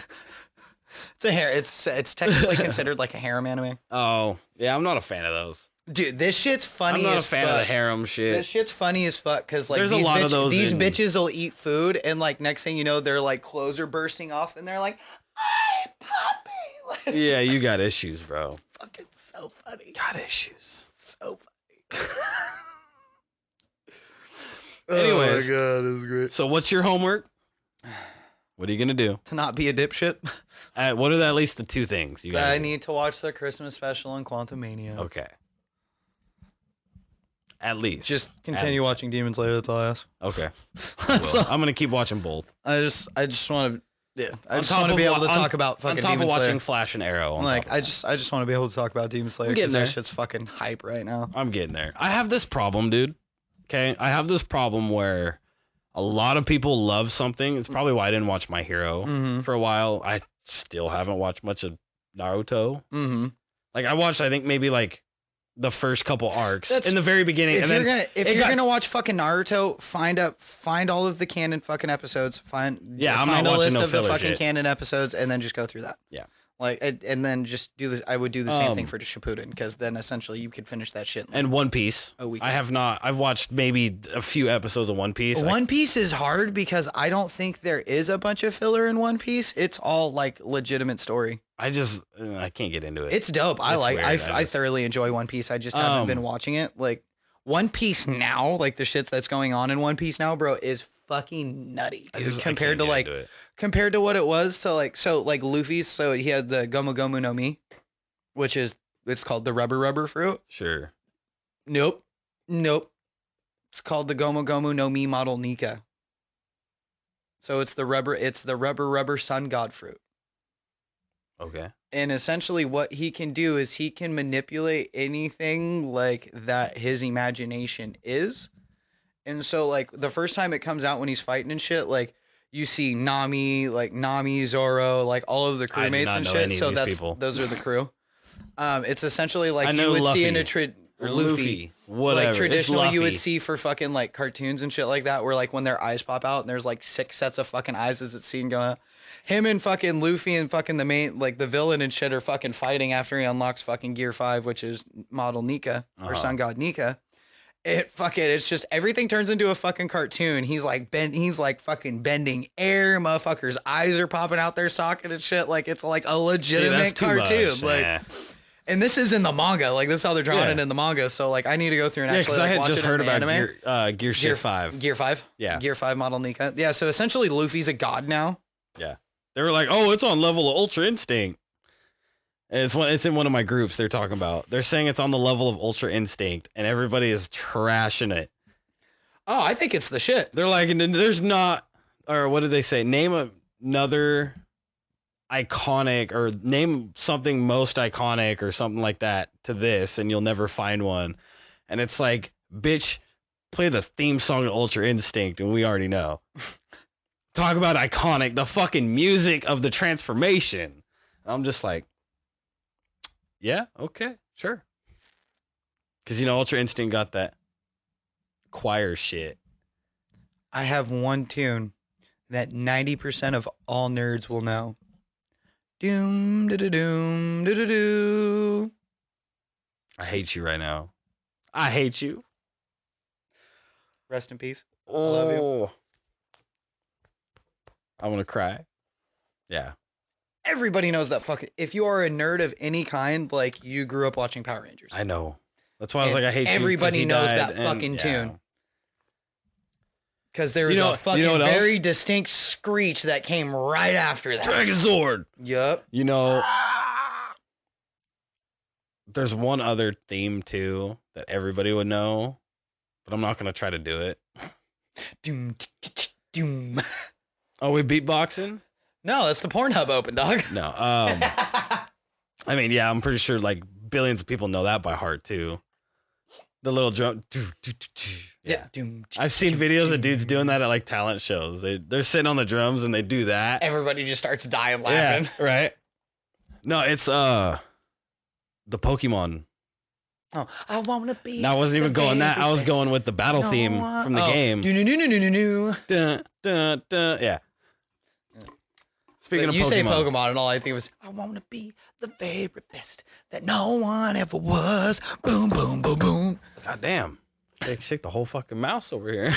It's technically considered like a harem anime. Oh yeah, I'm not a fan of those. Dude, this shit's funny. I'm not as a fan fuck. of the harem shit. This shit's funny as fuck because like There's these a lot of those these in- bitches will eat food and like next thing you know their like clothes are bursting off and they're like, "Hi, puppy." Like, Yeah, you got issues, bro. fucking so funny. Got issues. So funny. Anyways. oh my god, it was great. So what's your homework? What are you gonna do? To not be a dipshit, What are at least the two things you got? I need to watch the Christmas special and Quantum Mania. Okay. At least. Just continue watching Demon Slayer. That's all I ask. Okay. So- I'm gonna keep watching both. I just want to. Yeah, I On just top want to of be able wa- to on- talk about fucking On top Demon of watching Slayer. Flash and Arrow. Like I just want to be able to talk about Demon Slayer I'm getting because that there. shit's fucking hype right now. I'm getting there. I have this problem, dude. Okay, I have this problem where a lot of people love something. It's probably why I didn't watch My Hero Mm-hmm. for a while. I still haven't watched much of Naruto. Mm-hmm. Like I watched, I think maybe like the first couple arcs That's- in the very beginning, If and you're then gonna watch fucking Naruto, find all of the canon fucking episodes. Find I'm find not a watching list no of the filler fucking shit. canon episodes and then just go through that. Yeah. Like and then just do this. I would do the same thing Um, for Shippuden because then essentially you could finish that shit. In and One Piece. a week. I have not. I've watched maybe a few episodes of One Piece. One Piece is hard because I don't think there is a bunch of filler in One Piece. It's all like legitimate story. I can't get into it. It's dope. It's weird. I thoroughly enjoy One Piece. I just haven't been watching it. Like One Piece now, like the shit that's going on in One Piece now, bro, is fucking nutty. Dude, compared to what it was to like Luffy's. So he had the Gomu Gomu no Mi, which is it's called the rubber fruit. Sure. Nope. It's called the Gomu Gomu no Mi model Nika. So it's the rubber sun god fruit. Okay. And essentially what he can do is he can manipulate anything like that his imagination is. And so like the first time it comes out when he's fighting and shit, like you see Nami, Zoro, like all of the I do crewmates not and know shit. any of So these people. those are the crew. It's essentially like I you know would see Luffy. in a Or Luffy. Whatever. Like It's traditionally you would Luffy. see for fucking like cartoons and shit like that where like when their eyes pop out and there's like 6 sets of fucking eyes as it's seen going up. Him and fucking Luffy and fucking the main like the villain and shit are fucking fighting after he unlocks fucking Gear 5, which is model Nika or Sun God Nika. It's just everything turns into a fucking cartoon. He's like fucking bending air, motherfuckers' eyes are popping out their socket and shit. Like it's like a legitimate cartoon. Like and this is in the manga. Like this is how they're drawing it in the manga. So like I need to go through and Yeah, actually because I like, had watch just it in heard the about anime. Gear Shift 5. Gear 5? Yeah. Gear 5 model Nika. Yeah, so essentially Luffy's a god now. Yeah. They were like, oh, it's on level of Ultra Instinct. And it's in one of my groups they're talking about. They're saying it's on the level of Ultra Instinct, and everybody is trashing it. Oh, I think it's the shit. They're like, there's not, or what did they say? Name another iconic, or name something most iconic, or something like that to this, and you'll never find one. And it's like, bitch, play the theme song of Ultra Instinct, and we already know. Talk about iconic, the fucking music of the transformation. I'm just like, yeah, okay, sure. Because, Ultra Instinct got that choir shit. I have one tune that 90% of all nerds will know. Doom, da-da-doom, da-da-doo. I hate you right now. I hate you. Rest in peace. Oh. love you. I want to cry. Yeah. Everybody knows that fucking. If you are a nerd of any kind, like you grew up watching Power Rangers. I know. That's why I was like, I hate you. 'cause Everybody he knows died, that and- fucking yeah. tune. Because there was You know a fucking what else? very distinct screech that came right after that. Dragon Sword. Yup. There's one other theme too that everybody would know, but I'm not gonna try to do it. Doom, doom. Oh, we beatboxing? No, that's the Pornhub open, dog. No. I mean, yeah, I'm pretty sure like billions of people know that by heart too. The little drum. Yeah. I've seen videos of dudes doing that at like talent shows. They're sitting on the drums and they do that. Everybody just starts dying laughing. Yeah, right. No, it's the Pokemon. Oh, I wanna be. No, I wasn't even going that. I was going with the battle theme from the game. Yeah. Speaking of you Pokemon. say Pokemon, and all I think was, I want to be the very best that no one ever was. Boom, boom, boom, boom. God damn. Shake the whole fucking mouse over here.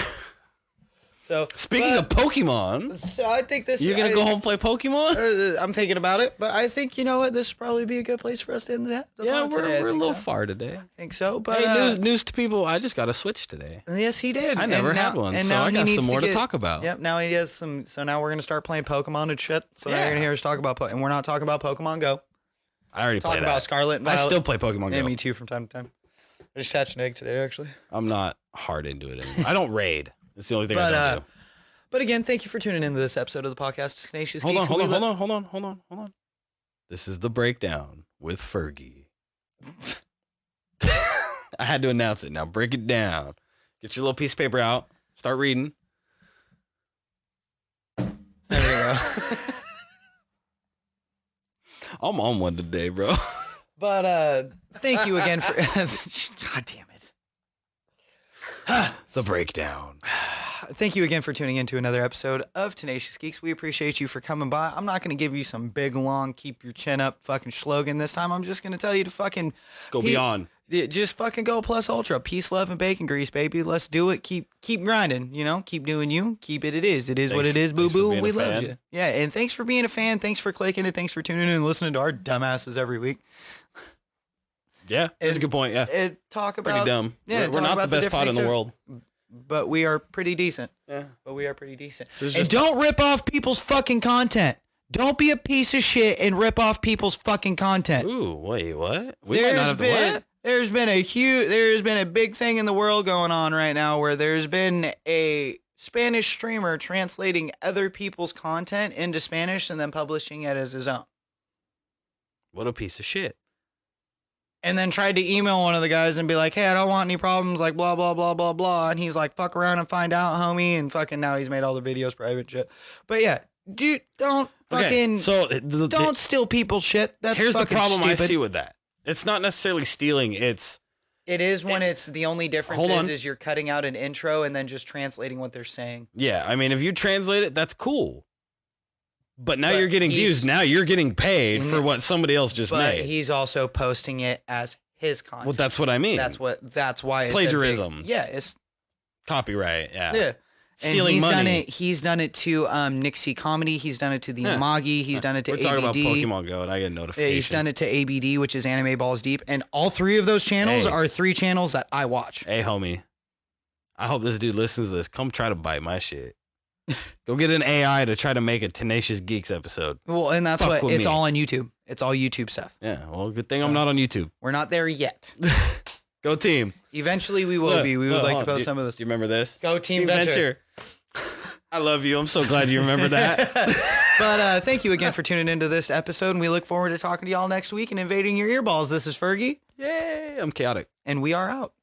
So speaking of Pokemon, so I think this. You're gonna go home and play Pokemon? I'm thinking about it, but I think you know what. This would probably be a good place for us to end the yeah, pod today. we're a little far today. I think so, but hey, news to people. I just got a Switch today. Yes, he did. I never had one, and so now I got some more to talk about. Yep. Now he has some. So now we're gonna start playing Pokemon and shit. So now you're gonna hear us talk about, and we're not talking about Pokemon Go. I already talk played about that. Scarlet and Violet. I still play Pokemon Go. Yeah, me too from time to time. I just hatched an egg today, actually. I'm not hard into it anymore. I don't raid. It's the only thing I don't do. But again, thank you for tuning into this episode of the podcast, Tenacious Geeks. Hold on. This is the breakdown with Fergie. I had to announce it. Now break it down. Get your little piece of paper out. Start reading. There we go. I'm on one today, bro. But thank you again for. God damn it. The breakdown. Thank you again for tuning in to another episode of Tenacious Geeks. We appreciate you for coming by. I'm not going to give you some big, long, keep your chin up fucking slogan this time. I'm just going to tell you to fucking go beyond. Just fucking go plus ultra. Peace, love, and bacon grease, baby. Let's do it. Keep grinding, you know? Keep doing you. Keep it. It is thanks, what it is, boo-boo, and we love you. Yeah, and thanks for being a fan. Thanks for clicking it. Thanks for tuning in and listening to our dumbasses every week. Yeah, that's a good point, yeah. Talk about... Pretty dumb. Yeah, we're not the best pod in the world. But we are pretty decent. Yeah. But we are pretty decent. So and don't rip off people's fucking content. Don't be a piece of shit and rip off people's fucking content. Ooh, wait, what? We might not have to what? There's been a big thing in the world going on right now where there's been a Spanish streamer translating other people's content into Spanish and then publishing it as his own. What a piece of shit. And then tried to email one of the guys and be like, hey, I don't want any problems, like, blah, blah, blah, blah, blah. And he's like, fuck around and find out, homie. And fucking now he's made all the videos private and shit. But yeah, dude, don't fucking, don't steal people's shit. That's here's fucking the problem stupid. I see with that. It's not necessarily stealing. It is when it's the only difference is you're cutting out an intro and then just translating what they're saying. Yeah, I mean, if you translate it, that's cool. But now you're getting views. Now you're getting paid for what somebody else just made. But he's also posting it as his content. Well, that's what I mean. That's why it's plagiarism. It's copyright. Yeah. Yeah. Stealing money. He's done it to Nixie Comedy. He's done it to the Amagi. He's done it to ABD. We're talking about Pokemon Go, and I get a notification. Yeah, he's done it to ABD, which is Anime Balls Deep. And all three of those channels are three channels that I watch. Hey, homie. I hope this dude listens to this. Come try to bite my shit. Go get an AI to try to make a Tenacious Geeks episode. Well, and that's what it's all on YouTube. It's all YouTube stuff. Yeah, well, good thing I'm not on YouTube. We're not there yet. Go team. Eventually we will be. We would like to post some of this. Do you remember this? Go Team Venture. I love you. I'm so glad you remember that. But thank you again for tuning into this episode, and we look forward to talking to y'all next week and invading your earballs. This is Fergie. Yay, I'm chaotic. And we are out.